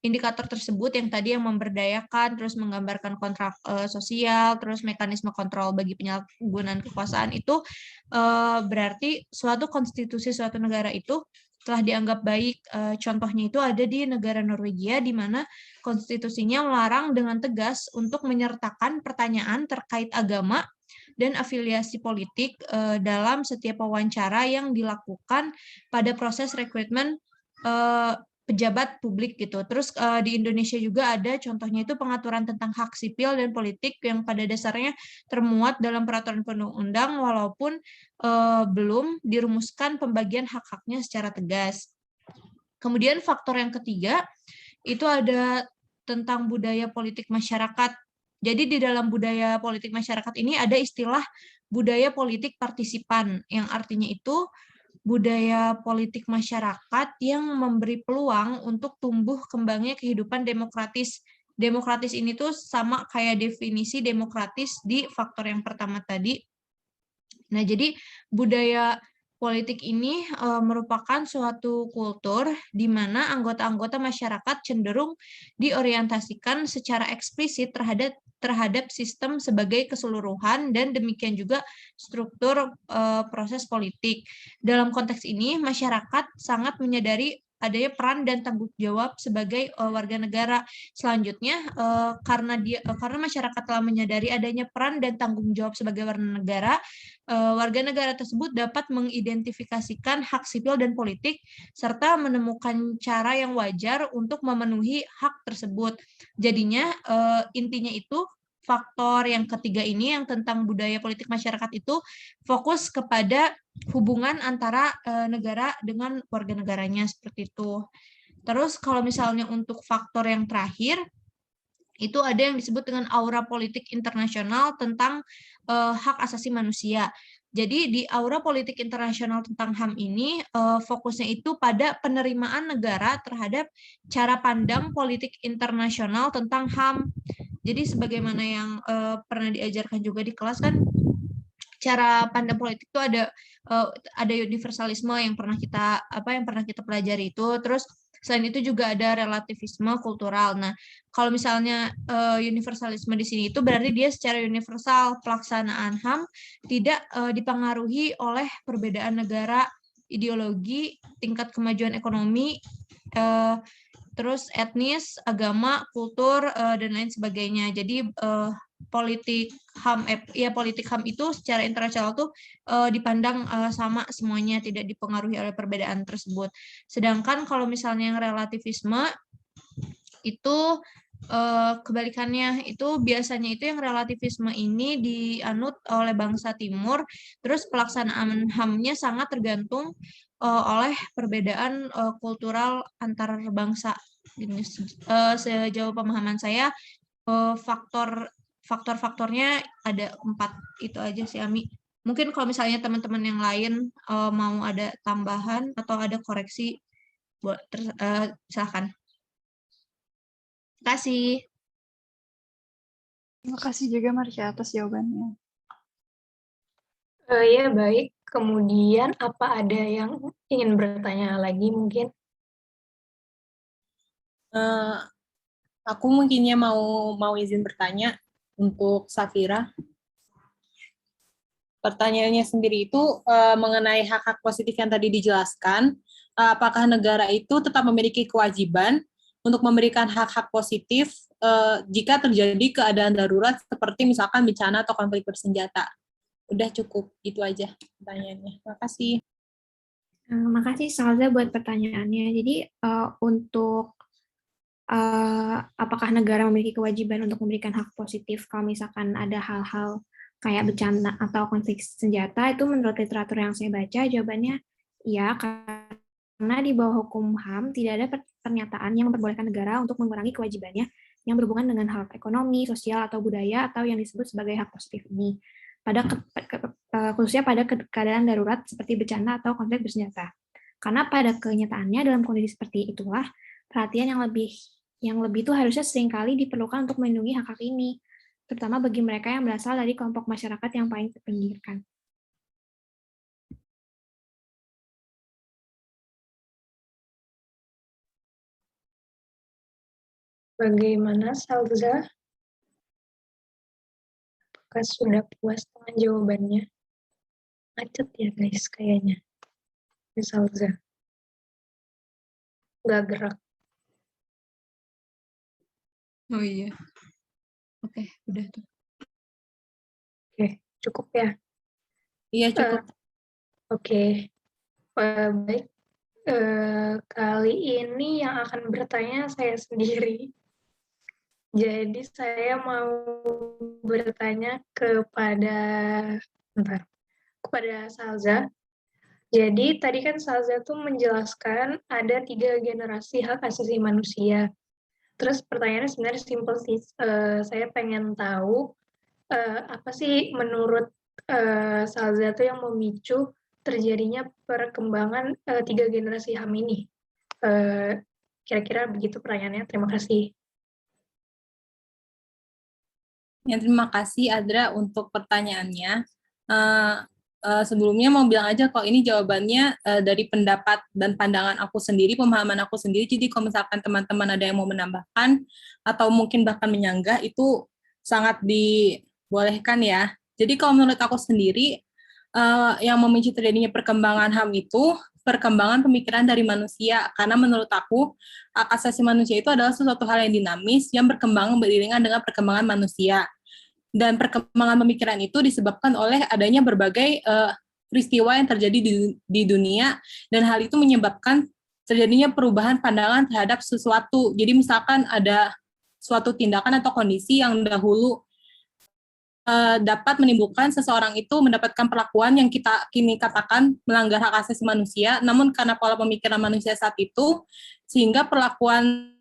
indikator tersebut yang tadi yang memberdayakan, terus menggambarkan kontrak sosial, terus mekanisme kontrol bagi penyalahgunaan kekuasaan, itu berarti suatu konstitusi suatu negara itu telah dianggap baik. Contohnya itu ada di negara Norwegia, di mana konstitusinya melarang dengan tegas untuk menyertakan pertanyaan terkait agama dan afiliasi politik dalam setiap wawancara yang dilakukan pada proses rekrutmen pejabat publik gitu. Terus di Indonesia juga ada contohnya itu pengaturan tentang hak sipil dan politik yang pada dasarnya termuat dalam peraturan perundang-undang walaupun belum dirumuskan pembagian hak-haknya secara tegas. Kemudian faktor yang ketiga itu ada tentang budaya politik masyarakat. Jadi di dalam budaya politik masyarakat ini ada istilah budaya politik partisipan, yang artinya itu budaya politik masyarakat yang memberi peluang untuk tumbuh kembangnya kehidupan demokratis. Demokratis ini tuh sama kayak definisi demokratis di faktor yang pertama tadi. Nah, jadi budaya Politik ini merupakan suatu kultur di mana anggota-anggota masyarakat cenderung diorientasikan secara eksplisit terhadap sistem sebagai keseluruhan dan demikian juga struktur proses politik. Dalam konteks ini, masyarakat sangat menyadari adanya peran dan tanggung jawab sebagai warga negara. Selanjutnya, karena masyarakat telah menyadari adanya peran dan tanggung jawab sebagai warga negara tersebut dapat mengidentifikasikan hak sipil dan politik serta menemukan cara yang wajar untuk memenuhi hak tersebut. Jadinya intinya itu faktor yang ketiga ini yang tentang budaya politik masyarakat itu fokus kepada hubungan antara negara dengan warga negaranya seperti itu. Terus kalau misalnya untuk faktor yang terakhir itu ada yang disebut dengan aura politik internasional tentang hak asasi manusia. Jadi di aura politik internasional tentang HAM ini fokusnya itu pada penerimaan negara terhadap cara pandang politik internasional tentang HAM. Jadi sebagaimana yang pernah diajarkan juga di kelas kan, cara pandang politik itu ada universalisme yang pernah kita pelajari itu. Terus selain itu juga ada relativisme kultural. Nah, kalau misalnya universalisme di sini itu berarti dia secara universal pelaksanaan HAM tidak dipengaruhi oleh perbedaan negara, ideologi, tingkat kemajuan ekonomi, terus etnis, agama, kultur, dan lain sebagainya. Jadi politik HAM itu secara internasional tuh dipandang sama semuanya, tidak dipengaruhi oleh perbedaan tersebut. Sedangkan kalau misalnya yang relativisme itu kebalikannya, itu biasanya itu yang relativisme ini dianut oleh bangsa timur, terus pelaksanaan HAM-nya sangat tergantung oleh perbedaan kultural antar bangsa. Sejauh pemahaman saya, faktor-faktornya ada 4 itu aja sih, Ami. Mungkin kalau misalnya teman-teman yang lain mau ada tambahan atau ada koreksi, silakan. Terima kasih. Terima kasih juga Marsha atas jawabannya. Ya, baik. Kemudian apa ada yang ingin bertanya lagi mungkin? Aku mungkinnya mau izin bertanya untuk Safira. Pertanyaannya sendiri itu mengenai hak-hak positif yang tadi dijelaskan, apakah negara itu tetap memiliki kewajiban untuk memberikan hak-hak positif jika terjadi keadaan darurat seperti misalkan bencana atau konflik bersenjata? Udah cukup, itu aja pertanyaannya. Terima kasih. Makasih Salza buat pertanyaannya. Jadi untuk apakah negara memiliki kewajiban untuk memberikan hak positif kalau misalkan ada hal-hal kayak bencana atau konflik senjata, itu menurut literatur yang saya baca jawabannya iya, karena di bawah hukum HAM tidak ada pernyataan yang memperbolehkan negara untuk mengurangi kewajibannya yang berhubungan dengan hal ekonomi, sosial, atau budaya, atau yang disebut sebagai hak positif ini, khususnya pada keadaan darurat seperti bencana atau konflik bersenjata. Karena pada kenyataannya dalam kondisi seperti itulah perhatian yang lebih itu harusnya seringkali diperlukan untuk melindungi hak-hak ini, terutama bagi mereka yang berasal dari kelompok masyarakat yang paling terpinggirkan. Bagaimana, Salza? Apakah sudah puas dengan jawabannya? Macet ya, guys, kayaknya. Salza. Nggak gerak. Oh iya. Oke, udah tuh. Oke, cukup ya? Iya, cukup. Oke. Baik. Kali ini yang akan bertanya saya sendiri. Jadi saya mau bertanya kepada Salza. Jadi tadi kan Salza tuh menjelaskan ada 3 generasi hak asasi manusia. Terus pertanyaannya sebenarnya simpel sih. Saya pengen tahu apa sih menurut Salza tuh yang memicu terjadinya perkembangan 3 generasi HAM ini. Kira-kira begitu pertanyaannya. Terima kasih. Ya, terima kasih Adra untuk pertanyaannya. sebelumnya mau bilang aja kalau ini jawabannya dari pendapat dan pandangan aku sendiri, pemahaman aku sendiri. Jadi kalau misalkan teman-teman ada yang mau menambahkan atau mungkin bahkan menyanggah, itu sangat dibolehkan ya. Jadi kalau menurut aku sendiri, yang memicu terjadinya perkembangan HAM itu perkembangan pemikiran dari manusia. Karena menurut aku, hak asasi manusia itu adalah sesuatu hal yang dinamis yang berkembang beriringan dengan perkembangan manusia. Dan perkembangan pemikiran itu disebabkan oleh adanya berbagai peristiwa yang terjadi di dunia, dan hal itu menyebabkan terjadinya perubahan pandangan terhadap sesuatu. Jadi misalkan ada suatu tindakan atau kondisi yang dahulu dapat menimbulkan seseorang itu mendapatkan perlakuan yang kita kini katakan melanggar hak asasi manusia, namun karena pola pemikiran manusia saat itu, sehingga perlakuan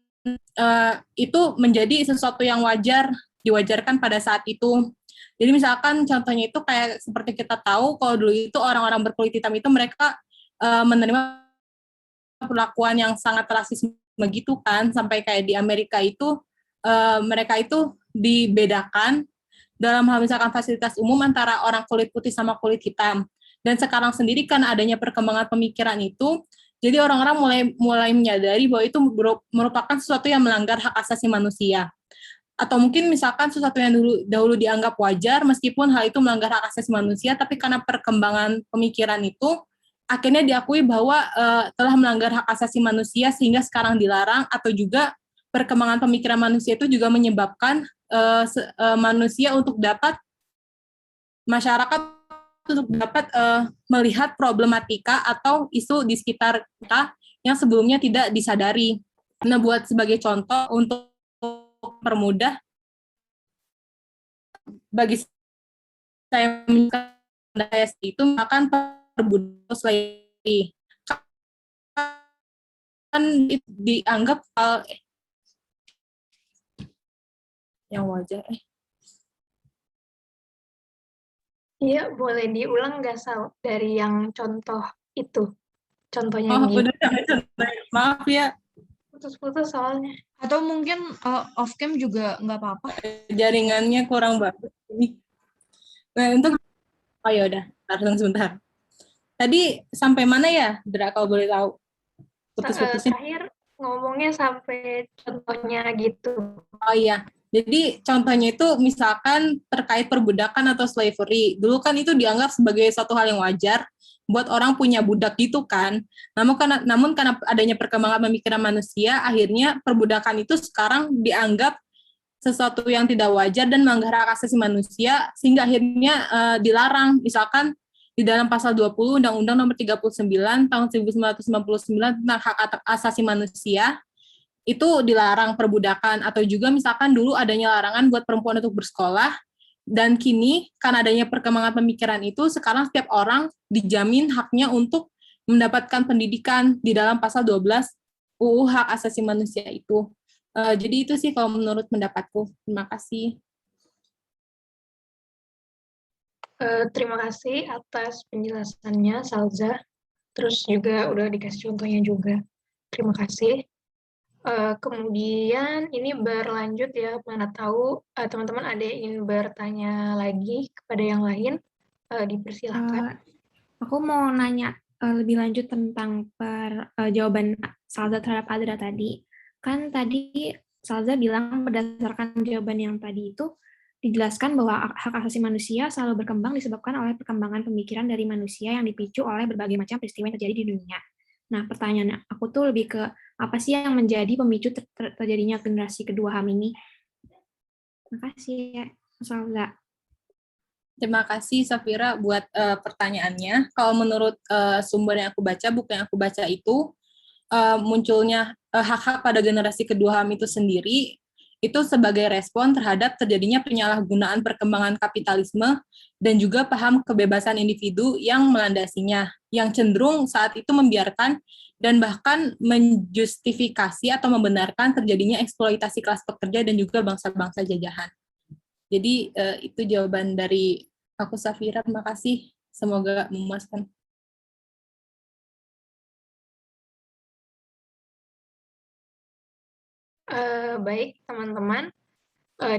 itu menjadi sesuatu yang diwajarkan pada saat itu. Jadi misalkan contohnya itu kayak seperti kita tahu kalau dulu itu orang-orang berkulit hitam itu mereka menerima perlakuan yang sangat rasisme begitu kan, sampai kayak di Amerika itu mereka itu dibedakan dalam hal misalkan fasilitas umum antara orang kulit putih sama kulit hitam. Dan sekarang sendiri kan adanya perkembangan pemikiran itu, jadi orang-orang mulai menyadari bahwa itu merupakan sesuatu yang melanggar hak asasi manusia. Atau mungkin misalkan sesuatu yang dahulu dianggap wajar, meskipun hal itu melanggar hak asasi manusia, tapi karena perkembangan pemikiran itu, akhirnya diakui bahwa telah melanggar hak asasi manusia sehingga sekarang dilarang, atau juga perkembangan pemikiran manusia itu juga menyebabkan manusia untuk dapat, masyarakat untuk dapat melihat problematika atau isu di sekitar kita yang sebelumnya tidak disadari. Nah, buat sebagai contoh untuk permudah bagi saya mengenai itu akan perbudakan lagi kan dianggap hal yang wajar. Iya, boleh diulang nggak, Sal, dari yang contoh itu? Contohnya Oh, gitu. udah maaf ya. Putus-putus soalnya. Atau mungkin off cam juga nggak apa-apa. Jaringannya kurang bagus. Nah, untuk ya udah, tahan sebentar. Tadi sampai mana ya, Dra, kalau boleh tahu? Putus-putusnya. Terakhir ngomongnya sampai contohnya gitu. Oh iya. Jadi contohnya itu misalkan terkait perbudakan atau slavery. Dulu kan itu dianggap sebagai suatu hal yang wajar buat orang punya budak gitu kan. Namun karena adanya perkembangan pemikiran manusia, akhirnya perbudakan itu sekarang dianggap sesuatu yang tidak wajar dan melanggar hak asasi manusia, sehingga akhirnya dilarang. Misalkan di dalam pasal 20 Undang-Undang Nomor 39 tahun 1999 tentang hak asasi manusia, itu dilarang perbudakan. Atau juga misalkan dulu adanya larangan buat perempuan untuk bersekolah, dan kini karena adanya perkembangan pemikiran itu, sekarang setiap orang dijamin haknya untuk mendapatkan pendidikan di dalam pasal 12 UU Hak Asasi Manusia itu. Jadi itu sih kalau menurut pendapatku. Terima kasih. Terima kasih atas penjelasannya, Salza. Terus juga udah dikasih contohnya juga. Terima kasih. Kemudian ini berlanjut ya, mana tahu teman-teman ada yang ingin bertanya lagi kepada yang lain, dipersilakan. Aku mau nanya lebih lanjut tentang jawaban Salza terhadap Adra tadi. Kan tadi Salza bilang berdasarkan jawaban yang tadi itu dijelaskan bahwa hak asasi manusia selalu berkembang disebabkan oleh perkembangan pemikiran dari manusia yang dipicu oleh berbagai macam peristiwa yang terjadi di dunia. Nah, pertanyaannya aku tuh lebih ke apa sih yang menjadi pemicu terjadinya generasi kedua HAM ini? Terima kasih ya, Salza. Terima kasih Safira buat pertanyaannya. Kalau menurut sumber yang aku baca, buku yang aku baca itu, munculnya hak-hak pada generasi kedua HAM itu sendiri, itu sebagai respon terhadap terjadinya penyalahgunaan perkembangan kapitalisme dan juga paham kebebasan individu yang melandasinya, yang cenderung saat itu membiarkan dan bahkan menjustifikasi atau membenarkan terjadinya eksploitasi kelas pekerja dan juga bangsa-bangsa jajahan. Jadi itu jawaban dari aku, Safira. Terima kasih. Semoga memuaskan. Baik, teman-teman.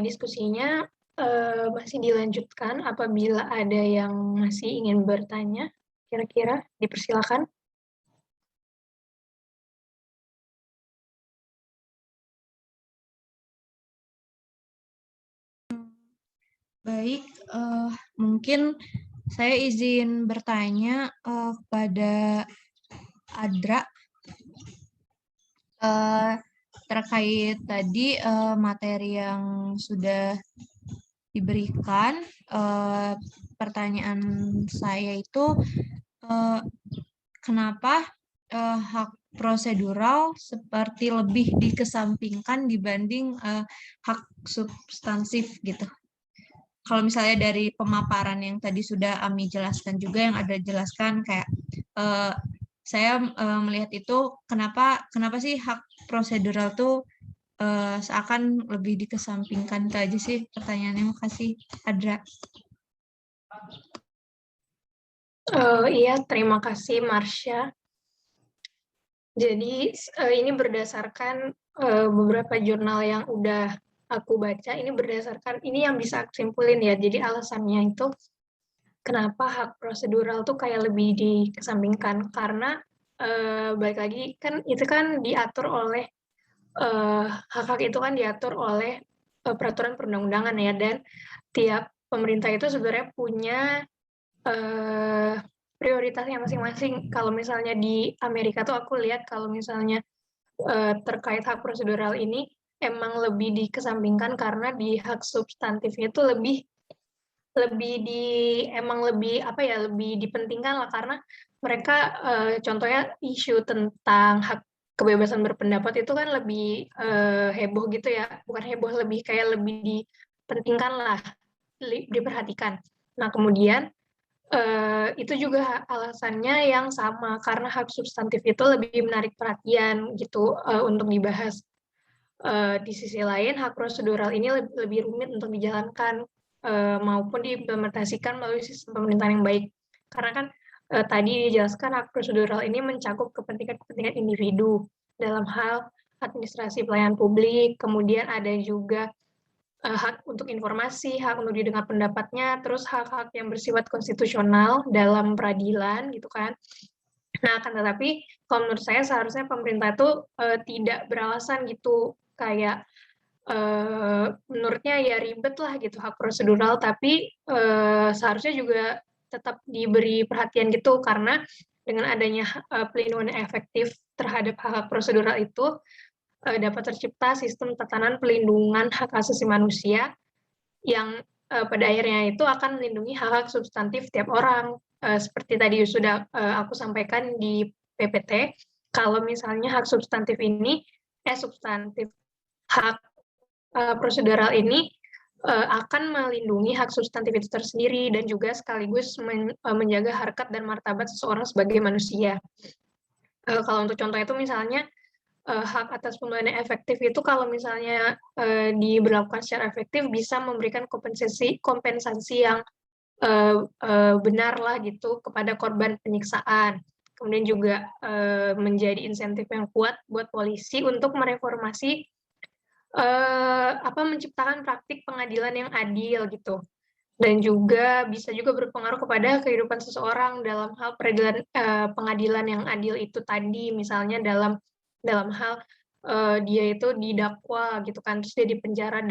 Diskusinya masih dilanjutkan apabila ada yang masih ingin bertanya, kira-kira dipersilakan. Baik, mungkin saya izin bertanya kepada Adra terkait tadi materi yang sudah diberikan. Pertanyaan saya itu kenapa hak prosedural seperti lebih dikesampingkan dibanding hak substansif gitu. Kalau misalnya dari pemaparan yang tadi sudah Ami jelaskan juga, yang ada jelaskan kayak saya melihat itu kenapa sih hak prosedural tuh seakan lebih dikesampingkan. Itu aja sih pertanyaannya. Makasih, Adra. Iya, terima kasih Marsha. Jadi ini berdasarkan beberapa jurnal yang udah aku baca, ini berdasarkan, ini yang bisa aku simpulin ya, jadi alasannya itu kenapa hak prosedural tuh kayak lebih dikesampingkan, karena balik lagi, kan itu kan diatur oleh, hak-hak itu kan diatur oleh peraturan perundang-undangan ya, dan tiap pemerintah itu sebenarnya punya prioritasnya masing-masing. Kalau misalnya di Amerika tuh aku lihat kalau misalnya terkait hak prosedural ini emang lebih dikesampingkan karena di hak substantifnya itu lebih dipentingkan lah, karena mereka contohnya isu tentang hak kebebasan berpendapat itu kan lebih heboh gitu ya, bukan heboh, lebih kayak lebih dipentingkan lah, diperhatikan. Nah kemudian itu juga alasannya yang sama, karena hak substantif itu lebih menarik perhatian gitu untuk dibahas. Di sisi lain, hak prosedural ini lebih rumit untuk dijalankan maupun diimplementasikan melalui sistem pemerintahan yang baik. Karena kan tadi dijelaskan hak prosedural ini mencakup kepentingan-kepentingan individu dalam hal administrasi pelayanan publik, kemudian ada juga hak untuk informasi, hak untuk didengar pendapatnya, terus hak-hak yang bersifat konstitusional dalam peradilan gitu kan. Nah, akan tetapi kalau menurut saya seharusnya pemerintah itu tidak beralasan gitu, kayak menurutnya ya ribet lah gitu hak prosedural, tapi seharusnya juga tetap diberi perhatian gitu, karena dengan adanya pelindungan yang efektif terhadap hak prosedural itu dapat tercipta sistem tatanan pelindungan hak asasi manusia yang pada akhirnya itu akan melindungi hak-hak substantif tiap orang. Seperti tadi sudah aku sampaikan di PPT, kalau misalnya hak substantif ini, hak prosedural ini akan melindungi hak substantif itu tersendiri dan juga sekaligus menjaga harkat dan martabat seseorang sebagai manusia. Kalau untuk contoh itu misalnya hak atas pembelajaran efektif itu kalau misalnya diberlakukan secara efektif bisa memberikan kompensasi yang benar lah gitu kepada korban penyiksaan. Kemudian juga menjadi insentif yang kuat buat polisi untuk mereformasi menciptakan praktik pengadilan yang adil gitu. Dan juga bisa juga berpengaruh kepada kehidupan seseorang dalam hal pengadilan yang adil itu tadi, misalnya dalam hal dia itu didakwa gitu kan, terus dia dipenjara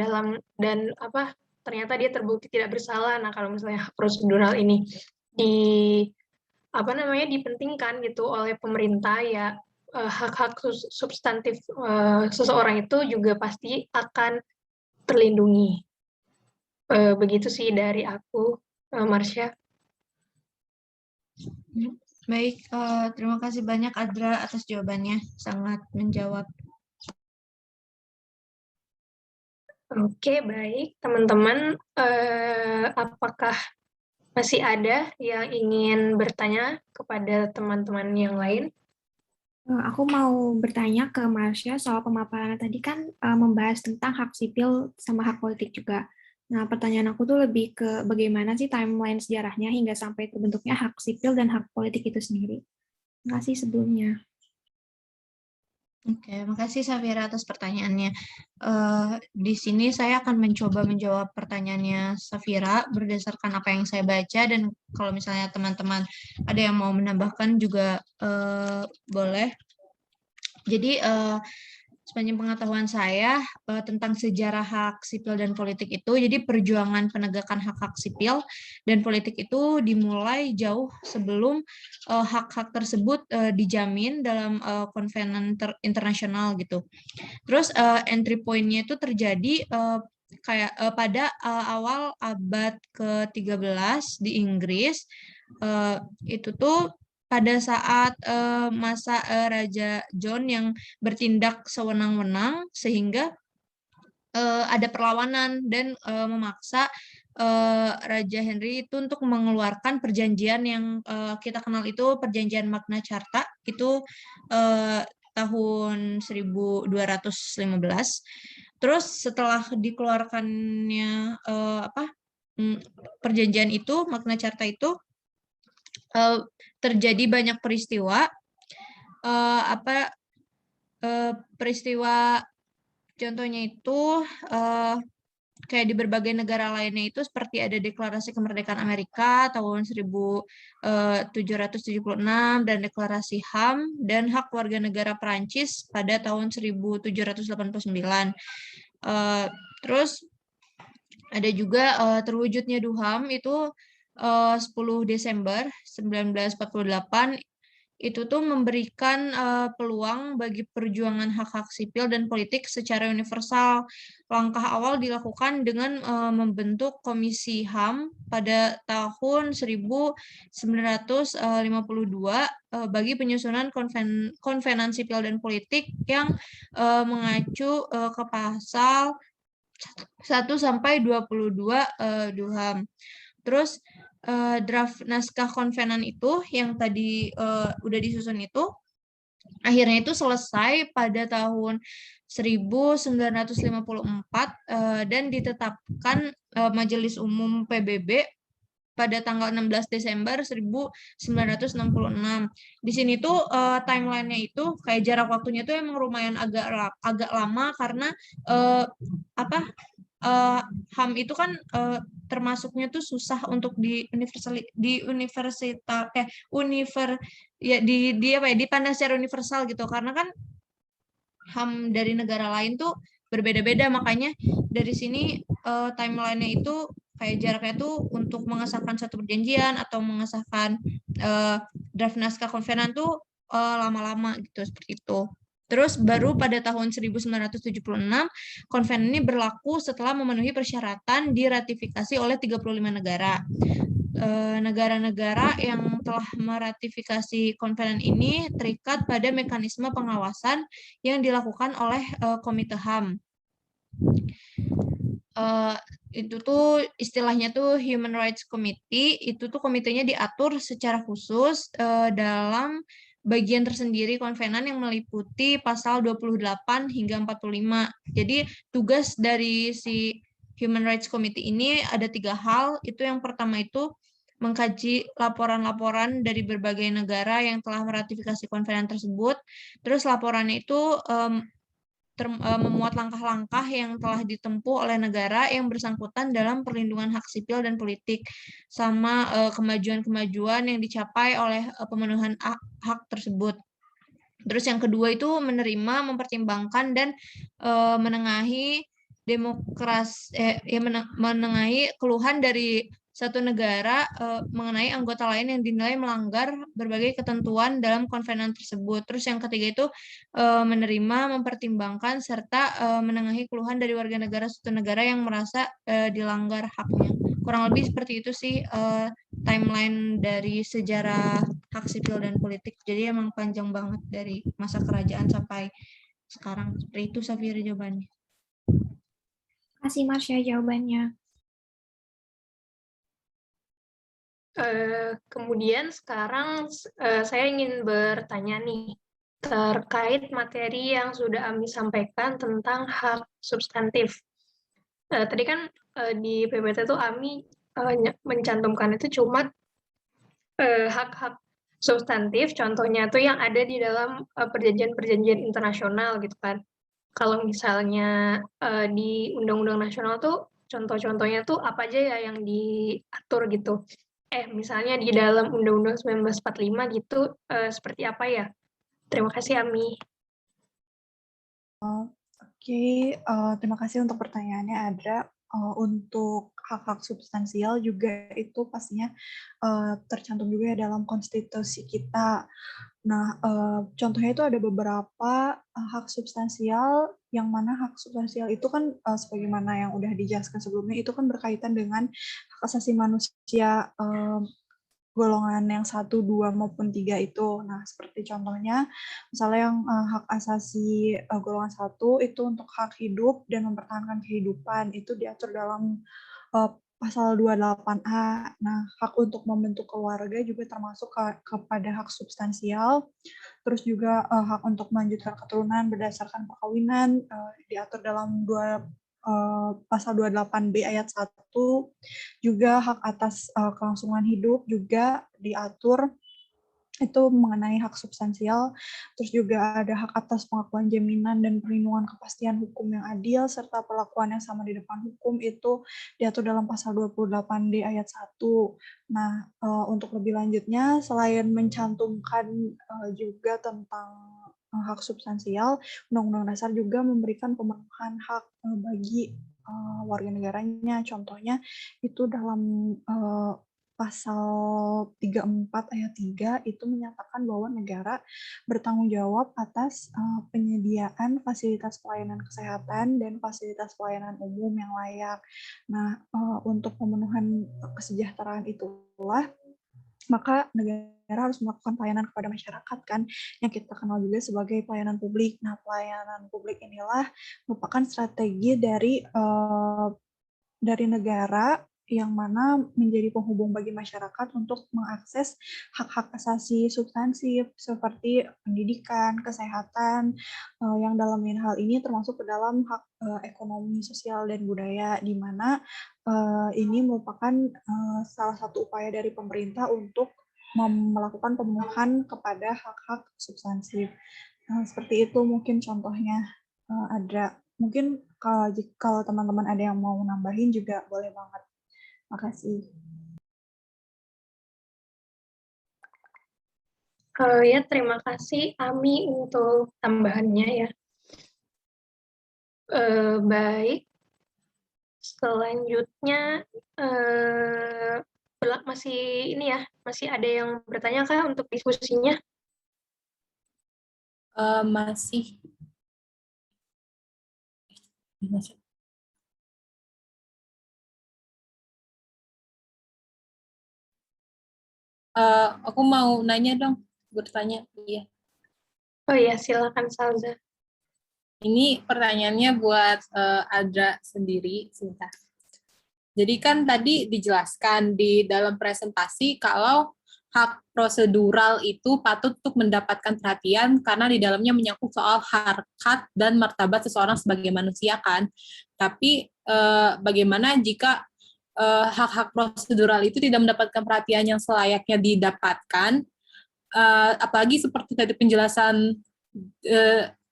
ternyata dia terbukti tidak bersalah. Nah kalau misalnya prosedural ini dipentingkan gitu oleh pemerintah ya, hak-hak substantif seseorang itu juga pasti akan terlindungi. Begitu sih dari aku, Marsha. Baik, terima kasih banyak Adra atas jawabannya, sangat menjawab. Oke, baik teman-teman, apakah masih ada yang ingin bertanya kepada teman-teman yang lain? Aku mau bertanya ke Marsha soal pemaparan tadi kan membahas tentang hak sipil sama hak politik juga. Nah, pertanyaan aku tuh lebih ke bagaimana sih timeline sejarahnya hingga sampai terbentuknya hak sipil dan hak politik itu sendiri. Terima kasih sebelumnya. Oke, makasih Safira atas pertanyaannya. Di sini saya akan mencoba menjawab pertanyaannya Safira berdasarkan apa yang saya baca, dan kalau misalnya teman-teman ada yang mau menambahkan juga boleh. Jadi sepanjang pengetahuan saya tentang sejarah hak sipil dan politik itu, jadi perjuangan penegakan hak-hak sipil dan politik itu dimulai jauh sebelum hak-hak tersebut dijamin dalam konvenan internasional gitu. Terus entry point-nya itu terjadi pada awal abad ke-13 di Inggris. Itu tuh pada saat masa Raja John yang bertindak sewenang-wenang sehingga ada perlawanan dan memaksa Raja Henry itu untuk mengeluarkan perjanjian yang kita kenal itu perjanjian Magna Carta itu tahun 1215. Terus setelah dikeluarkannya perjanjian itu Magna Carta itu terjadi banyak peristiwa peristiwa contohnya itu kayak di berbagai negara lainnya itu seperti ada Deklarasi Kemerdekaan Amerika tahun 1776 dan Deklarasi HAM dan Hak Warga Negara Perancis pada tahun 1789. Terus ada juga terwujudnya DUHAM itu 10 Desember 1948 itu tuh memberikan peluang bagi perjuangan hak-hak sipil dan politik secara universal. Langkah awal dilakukan dengan membentuk Komisi HAM pada tahun 1952 bagi penyusunan konvenan sipil dan politik yang mengacu ke pasal 1 sampai 22 DUHAM. Terus draft naskah konvenan itu yang tadi udah disusun itu akhirnya itu selesai pada tahun 1954 dan ditetapkan Majelis Umum PBB pada tanggal 16 Desember 1966. Di sini tuh timeline-nya itu kayak jarak waktunya tuh emang lumayan agak lama karena HAM itu kan termasuknya tuh susah untuk di dipandang secara universal gitu, karena kan HAM dari negara lain tuh berbeda-beda, makanya dari sini timeline-nya itu kayak jaraknya tuh untuk mengesahkan satu perjanjian atau mengesahkan draft naskah konvenan tuh lama-lama gitu, seperti itu. Terus baru pada tahun 1976, konvenan ini berlaku setelah memenuhi persyaratan diratifikasi oleh 35 negara. Negara-negara yang telah meratifikasi konvenan ini terikat pada mekanisme pengawasan yang dilakukan oleh Komite HAM. Itu tuh istilahnya tuh Human Rights Committee, itu tuh komitenya diatur secara khusus dalam bagian tersendiri konvenan yang meliputi pasal 28 hingga 45. Jadi tugas dari si Human Rights Committee ini ada 3 hal. Itu yang pertama itu mengkaji laporan-laporan dari berbagai negara yang telah meratifikasi konvenan tersebut. Terus laporannya itu memuat langkah-langkah yang telah ditempuh oleh negara yang bersangkutan dalam perlindungan hak sipil dan politik, sama kemajuan-kemajuan yang dicapai oleh pemenuhan hak tersebut. Terus yang kedua itu menerima, mempertimbangkan, dan menengahi menengahi keluhan dari satu negara mengenai anggota lain yang dinilai melanggar berbagai ketentuan dalam konvenan tersebut. Terus yang ketiga itu menerima, mempertimbangkan, serta menengahi keluhan dari warga negara suatu negara yang merasa dilanggar haknya. Kurang lebih seperti itu sih timeline dari sejarah hak sipil dan politik. Jadi emang panjang banget dari masa kerajaan sampai sekarang. Seperti itu Safira jawabannya. Terima kasih Marsha jawabannya. Kemudian sekarang saya ingin bertanya nih terkait materi yang sudah Ami sampaikan tentang hak substantif. Tadi kan di PPT itu Ami mencantumkan itu cuma hak-hak substantif, contohnya tuh yang ada di dalam perjanjian-perjanjian internasional gitu kan. Kalau misalnya di undang-undang nasional tuh contoh-contohnya tuh apa aja ya yang diatur gitu. Misalnya di dalam Undang-Undang 1945 gitu, seperti apa ya? Terima kasih, Ami. Oke, terima kasih untuk pertanyaannya, Adra. Untuk hak-hak substansial juga itu pastinya tercantum juga ya dalam konstitusi kita. Nah, contohnya itu ada beberapa hak substansial, yang mana hak substansial itu kan sebagaimana yang udah dijelaskan sebelumnya, itu kan berkaitan dengan hak asasi manusia golongan yang 1, 2, maupun 3 itu. Nah, seperti contohnya, misalnya yang hak asasi golongan 1 itu untuk hak hidup dan mempertahankan kehidupan, itu diatur dalam pasal 28A. Nah, hak untuk membentuk keluarga juga termasuk kepada hak substansial. Terus juga hak untuk melanjutkan keturunan berdasarkan perkawinan diatur dalam pasal 28B ayat 1. Juga hak atas kelangsungan hidup juga diatur, itu mengenai hak substansial. Terus juga ada hak atas pengakuan jaminan dan perlindungan kepastian hukum yang adil serta perlakuan yang sama di depan hukum, itu diatur dalam pasal 28D ayat 1. Nah, untuk lebih lanjutnya, selain mencantumkan juga tentang hak substansial, Undang-Undang Dasar juga memberikan pemenuhan hak bagi warga negaranya. Contohnya itu dalam pasal 34 ayat 3 itu menyatakan bahwa negara bertanggung jawab atas penyediaan fasilitas pelayanan kesehatan dan fasilitas pelayanan umum yang layak. Nah, untuk pemenuhan kesejahteraan itulah maka negara harus melakukan pelayanan kepada masyarakat kan, yang kita kenal juga sebagai pelayanan publik. Nah, pelayanan publik inilah merupakan strategi dari negara yang mana menjadi penghubung bagi masyarakat untuk mengakses hak-hak asasi substansif seperti pendidikan, kesehatan, yang dalam hal ini termasuk ke dalam hak ekonomi, sosial, dan budaya, di mana ini merupakan salah satu upaya dari pemerintah untuk melakukan pemenuhan kepada hak-hak substansif. Seperti itu mungkin contohnya, ada. Mungkin kalau teman-teman ada yang mau nambahin juga boleh banget. Makasih. Ya, terima kasih Ami untuk tambahannya ya. Baik, selanjutnya masih ini ya, masih ada yang bertanya kah untuk diskusinya? Masih. Aku mau nanya dong, bertanya. Iya. Oh iya, silakan Salza. Ini pertanyaannya buat Adra sendiri, sebentar. Jadi kan tadi dijelaskan di dalam presentasi kalau hak prosedural itu patut untuk mendapatkan perhatian karena di dalamnya menyangkut soal harkat dan martabat seseorang sebagai manusia kan. Tapi bagaimana jika hak-hak prosedural itu tidak mendapatkan perhatian yang selayaknya didapatkan, apalagi seperti tadi penjelasan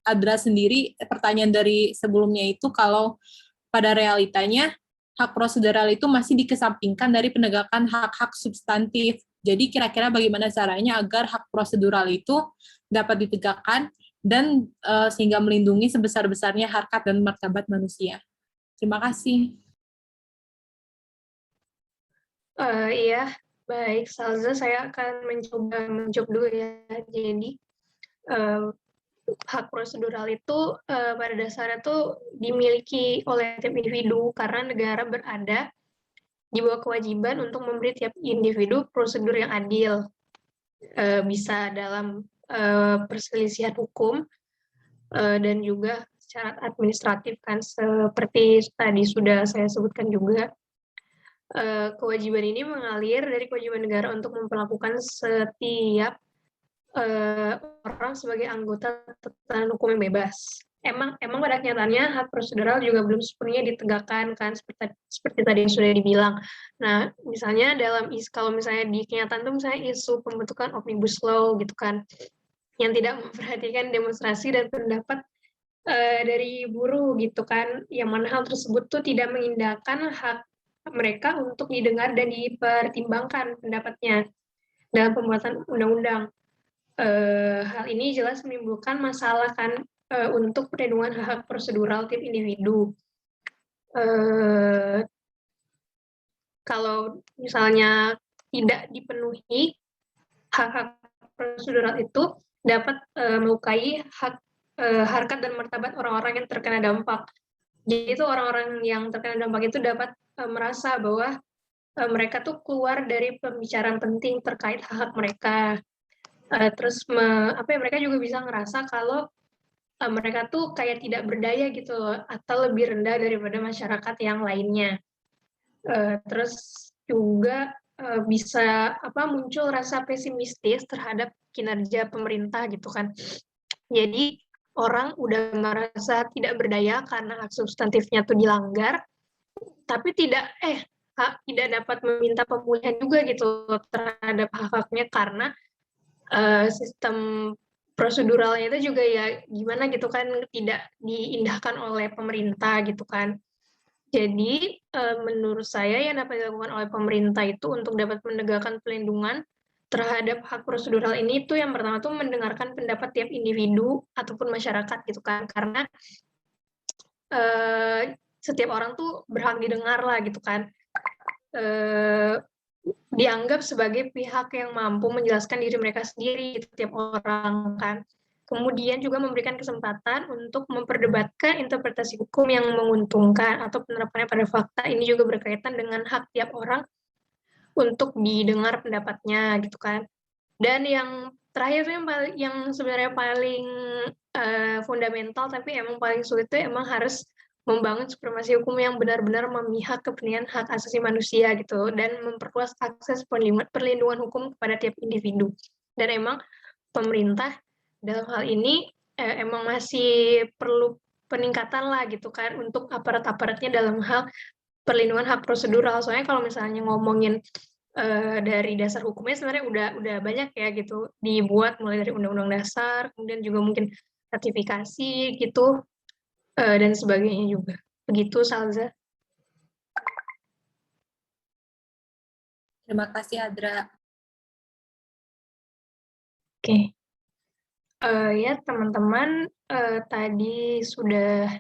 Adra sendiri, pertanyaan dari sebelumnya itu kalau pada realitanya hak prosedural itu masih dikesampingkan dari penegakan hak-hak substantif. Jadi kira-kira bagaimana caranya agar hak prosedural itu dapat ditegakkan dan sehingga melindungi sebesar-besarnya harkat dan martabat manusia. Terima kasih. Iya, baik Salza, saya akan mencoba dulu ya. Jadi hak prosedural itu pada dasarnya tuh dimiliki oleh tiap individu karena negara berada di bawah kewajiban untuk memberi tiap individu prosedur yang adil, bisa dalam perselisihan hukum dan juga syarat administratif kan, seperti tadi sudah saya sebutkan juga. Kewajiban ini mengalir dari kewajiban negara untuk memperlakukan setiap orang sebagai anggota tatanan hukum yang bebas. emang pada kenyataannya hak prosedural juga belum sepenuhnya ditegakkan kan, seperti tadi yang sudah dibilang. Nah, misalnya kalau misalnya di kenyataan tuh misalnya isu pembentukan omnibus law gitu kan, yang tidak memperhatikan demonstrasi dan pendapat dari buruh gitu kan, yang mana hal tersebut tuh tidak mengindahkan hak mereka untuk didengar dan dipertimbangkan pendapatnya dalam pembuatan undang-undang. Hal ini jelas menimbulkan masalah kan untuk perlindungan hak prosedural tiap individu. Kalau misalnya tidak dipenuhi, hak-hak prosedural itu dapat melukai harkat dan martabat orang-orang yang terkena dampak. Jadi itu orang-orang yang terkena dampak itu dapat merasa bahwa mereka tuh keluar dari pembicaraan penting terkait hak mereka. Terus mereka juga bisa ngerasa kalau mereka tuh kayak tidak berdaya gitu loh, atau lebih rendah daripada masyarakat yang lainnya. Terus juga bisa muncul rasa pesimistis terhadap kinerja pemerintah gitu kan. Jadi orang udah merasa tidak berdaya karena hak substantifnya tuh dilanggar, tapi tidak dapat meminta pemulihan juga gitu terhadap hak-haknya karena sistem proseduralnya itu juga ya gimana gitu kan, tidak diindahkan oleh pemerintah gitu kan. Jadi menurut saya yang dapat dilakukan oleh pemerintah itu untuk dapat menegakkan pelindungan terhadap hak prosedural ini itu yang pertama tuh mendengarkan pendapat tiap individu ataupun masyarakat gitu kan, karena setiap orang tuh berhak didengar lah gitu kan, dianggap sebagai pihak yang mampu menjelaskan diri mereka sendiri setiap orang kan. Kemudian juga memberikan kesempatan untuk memperdebatkan interpretasi hukum yang menguntungkan atau penerapannya pada fakta. Ini juga berkaitan dengan hak tiap orang untuk didengar pendapatnya gitu kan. Dan yang terakhir yang sebenarnya paling fundamental tapi emang paling sulit itu emang harus membangun supremasi hukum yang benar-benar memihak kepentingan hak asasi manusia gitu, dan memperluas akses perlindungan hukum kepada tiap individu. Dan emang pemerintah dalam hal ini emang masih perlu peningkatan lah gitu kan untuk aparat-aparatnya dalam hal perlindungan hak prosedural. Soalnya kalau misalnya ngomongin dari dasar hukumnya sebenarnya udah banyak ya gitu dibuat, mulai dari Undang-Undang Dasar, kemudian juga mungkin ratifikasi gitu, dan sebagainya juga. Begitu, Salza. Terima kasih, Adra. Oke. Ya, teman-teman, tadi sudah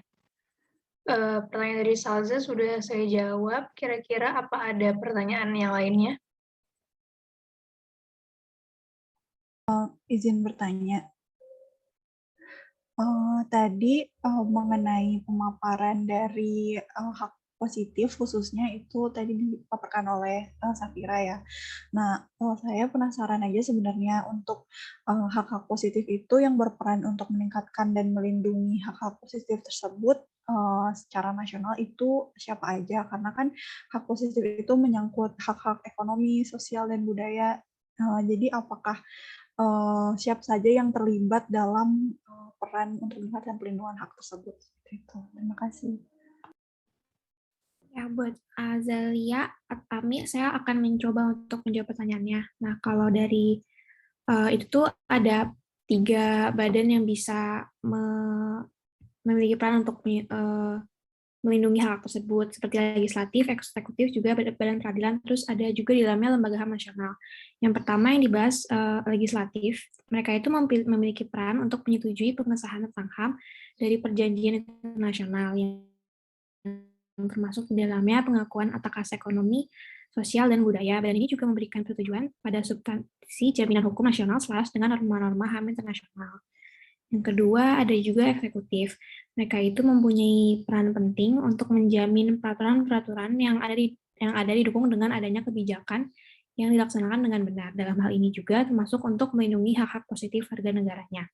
pertanyaan dari Salza sudah saya jawab. Kira-kira apa ada pertanyaan yang lainnya? Izin bertanya. Tadi mengenai pemaparan dari hak positif khususnya itu tadi dipaparkan oleh Safira ya. Nah, saya penasaran aja sebenarnya untuk hak-hak positif itu yang berperan untuk meningkatkan dan melindungi hak-hak positif tersebut secara nasional itu siapa aja? Karena kan hak positif itu menyangkut hak-hak ekonomi, sosial, dan budaya. Jadi apakah siapa saja yang terlibat dalam peran untuk meningkatkan pelindungan hak tersebut. Itu. Terima kasih. Ya, buat Azalia Atami, saya akan mencoba untuk menjawab pertanyaannya. Nah, kalau dari itu tuh ada 3 badan yang bisa memiliki peran untuk melindungi hak tersebut, seperti legislatif, eksekutif, juga badan peradilan, terus ada juga di dalamnya lembaga HAM nasional. Yang pertama yang dibahas legislatif, mereka itu memiliki peran untuk menyetujui pengesahan tentang HAM dari perjanjian internasional yang termasuk di dalamnya pengakuan atas ekonomi, sosial, dan budaya. Badan ini juga memberikan persetujuan pada substansi jaminan hukum nasional selaras dengan norma-norma HAM internasional. Yang kedua, ada juga eksekutif. Mereka itu mempunyai peran penting untuk menjamin peraturan-peraturan yang ada didukung dengan adanya kebijakan yang dilaksanakan dengan benar. Dalam hal ini juga termasuk untuk melindungi hak-hak positif warga negaranya.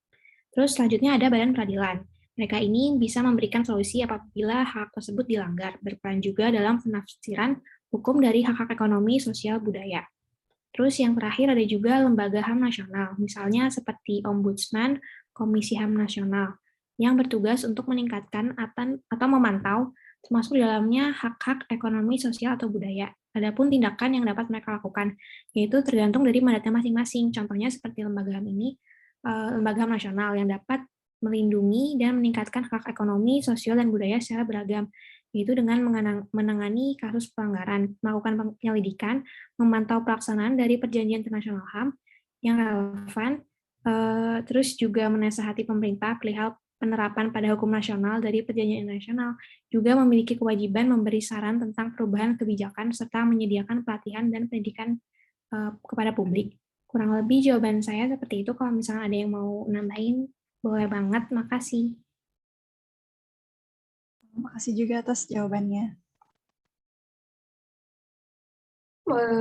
Terus selanjutnya ada badan peradilan. Mereka ini bisa memberikan solusi apabila hak tersebut dilanggar, berperan juga dalam penafsiran hukum dari hak-hak ekonomi, sosial, budaya. Terus yang terakhir ada juga lembaga HAM nasional, misalnya seperti Ombudsman, Komisi HAM Nasional. yang bertugas untuk meningkatkan atau memantau, termasuk di dalamnya hak-hak ekonomi, sosial, atau budaya. Adapun tindakan yang dapat mereka lakukan, yaitu tergantung dari mandatnya masing-masing. Contohnya seperti lembaga HAM ini, lembaga HAM nasional yang dapat melindungi dan meningkatkan hak ekonomi, sosial, dan budaya secara beragam, yaitu dengan menangani kasus pelanggaran, melakukan penyelidikan, memantau pelaksanaan dari perjanjian internasional HAM yang relevan, terus juga menasihati pemerintah perihal penerapan pada hukum nasional dari perjanjian internasional, juga memiliki kewajiban memberi saran tentang perubahan kebijakan serta menyediakan pelatihan dan pendidikan kepada publik. Kurang lebih jawaban saya seperti itu. Kalau misalnya ada yang mau nambahin, boleh banget. Makasih. Makasih juga atas jawabannya.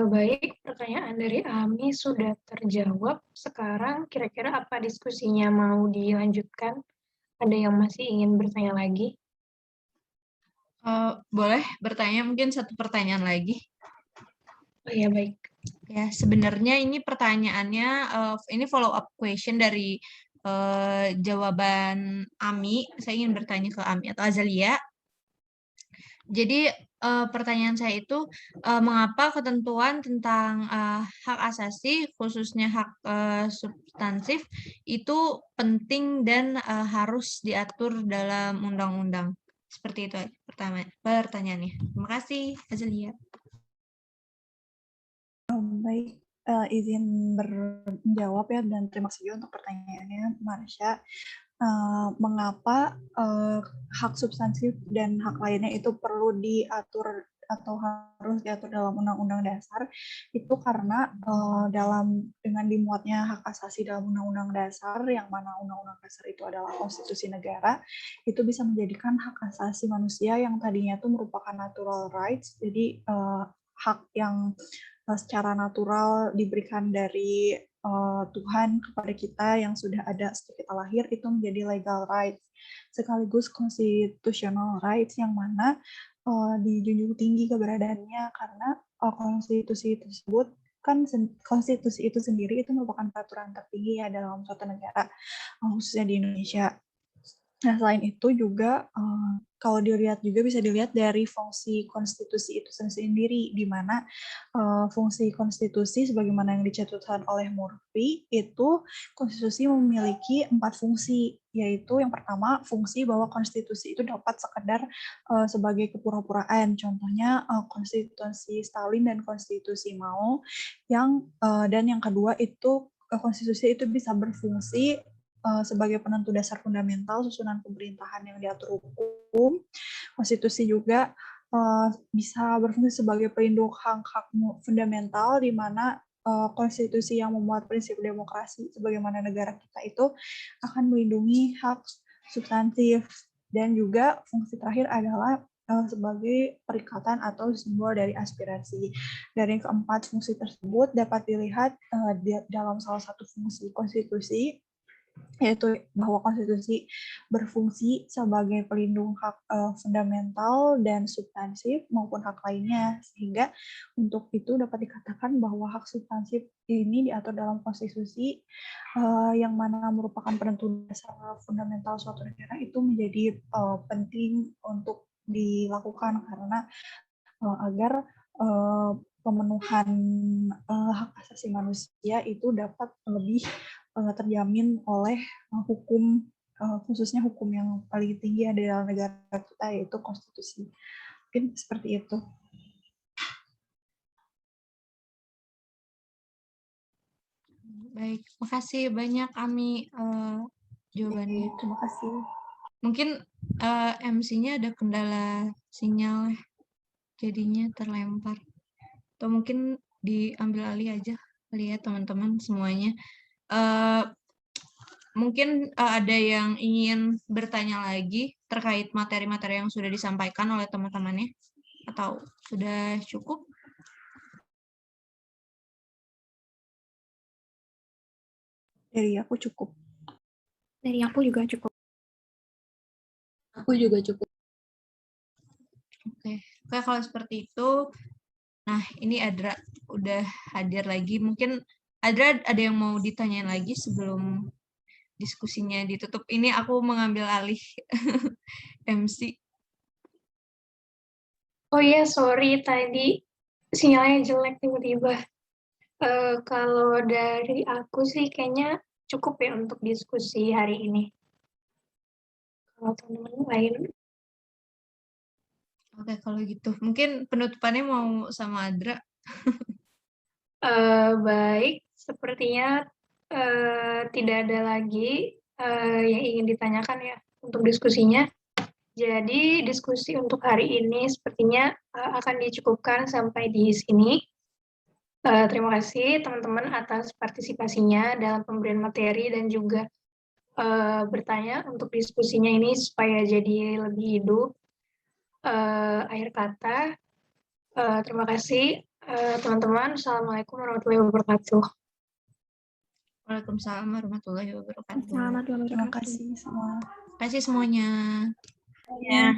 Baik, pertanyaan dari Ami sudah terjawab. Sekarang kira-kira apa diskusinya mau dilanjutkan? Ada yang masih ingin bertanya lagi? Boleh bertanya mungkin satu pertanyaan lagi. Oh ya, baik. Ya, sebenarnya ini pertanyaannya, ini follow up question dari jawaban Ami. Saya ingin bertanya ke Ami atau Azalia. Jadi pertanyaan saya itu, mengapa ketentuan tentang hak asasi, khususnya hak substansif, itu penting dan harus diatur dalam undang-undang? Seperti itu pertanyaannya. Terima kasih, Azalia. Baik, izin menjawab ya, dan terima kasih juga untuk pertanyaannya, Marsha. Mengapa hak substansif dan hak lainnya itu perlu diatur atau harus diatur dalam Undang-Undang Dasar, itu karena dengan dimuatnya hak asasi dalam Undang-Undang Dasar, yang mana Undang-Undang Dasar itu adalah konstitusi negara, itu bisa menjadikan hak asasi manusia yang tadinya itu merupakan natural rights, jadi hak yang secara natural diberikan dari Tuhan kepada kita yang sudah ada sejak kita lahir, itu menjadi legal rights sekaligus constitutional rights, yang mana dijunjung tinggi keberadaannya karena konstitusi tersebut kan, konstitusi itu sendiri itu merupakan peraturan tertinggi ya dalam suatu negara, khususnya di Indonesia. Nah, selain itu juga kalau dilihat juga bisa dilihat dari fungsi konstitusi itu sendiri, di mana fungsi konstitusi sebagaimana yang dicatatkan oleh Murphy, itu konstitusi memiliki 4 fungsi, yaitu yang pertama fungsi bahwa konstitusi itu dapat sekedar sebagai kepura-puraan, contohnya konstitusi Stalin dan konstitusi Mao, dan yang kedua itu konstitusi itu bisa berfungsi sebagai penentu dasar fundamental susunan pemerintahan yang diatur hukum. Konstitusi juga bisa berfungsi sebagai pelindung hak-hak fundamental, di mana konstitusi yang memuat prinsip demokrasi sebagaimana negara kita itu akan melindungi hak substantif, dan juga fungsi terakhir adalah sebagai perikatan atau simbol dari aspirasi. Dari keempat fungsi tersebut dapat dilihat dalam salah satu fungsi konstitusi, yaitu bahwa konstitusi berfungsi sebagai pelindung hak fundamental dan substansif maupun hak lainnya, sehingga untuk itu dapat dikatakan bahwa hak substansif ini diatur dalam konstitusi yang mana merupakan penentu dasar fundamental suatu negara, itu menjadi penting untuk dilakukan karena agar pemenuhan hak asasi manusia itu dapat lebih terjamin oleh hukum, khususnya hukum yang paling tinggi ada dalam negara kita, yaitu konstitusi. Mungkin seperti itu. Baik, makasih banyak Ami jawabannya. Terima kasih. Mungkin MC-nya ada kendala sinyal, jadinya terlempar. Atau mungkin diambil alih aja, lihat teman-teman semuanya. Mungkin ada yang ingin bertanya lagi terkait materi-materi yang sudah disampaikan oleh teman-temannya, atau sudah cukup? Dari aku cukup. Dari aku juga cukup. Aku juga cukup. Oke, kalau seperti itu, nah ini Adra udah hadir lagi. Mungkin Adra ada yang mau ditanyain lagi sebelum diskusinya ditutup. Ini aku mengambil alih MC. Oh iya, sorry tadi sinyalnya jelek tiba-tiba. Kalau dari aku sih kayaknya cukup ya untuk diskusi hari ini. Kalau teman-teman lain, Oke, kalau gitu. Mungkin penutupannya mau sama Adra. baik, sepertinya tidak ada lagi yang ingin ditanyakan ya untuk diskusinya. Jadi diskusi untuk hari ini sepertinya akan dicukupkan sampai di sini. Terima kasih teman-teman atas partisipasinya dalam pemberian materi dan juga bertanya untuk diskusinya ini supaya jadi lebih hidup. Akhir kata, terima kasih teman-teman. Assalamualaikum warahmatullahi wabarakatuh. Waalaikumsalam warahmatullahi wabarakatuh. Selamat Terima kasih semua. Terima kasih semuanya. Ya.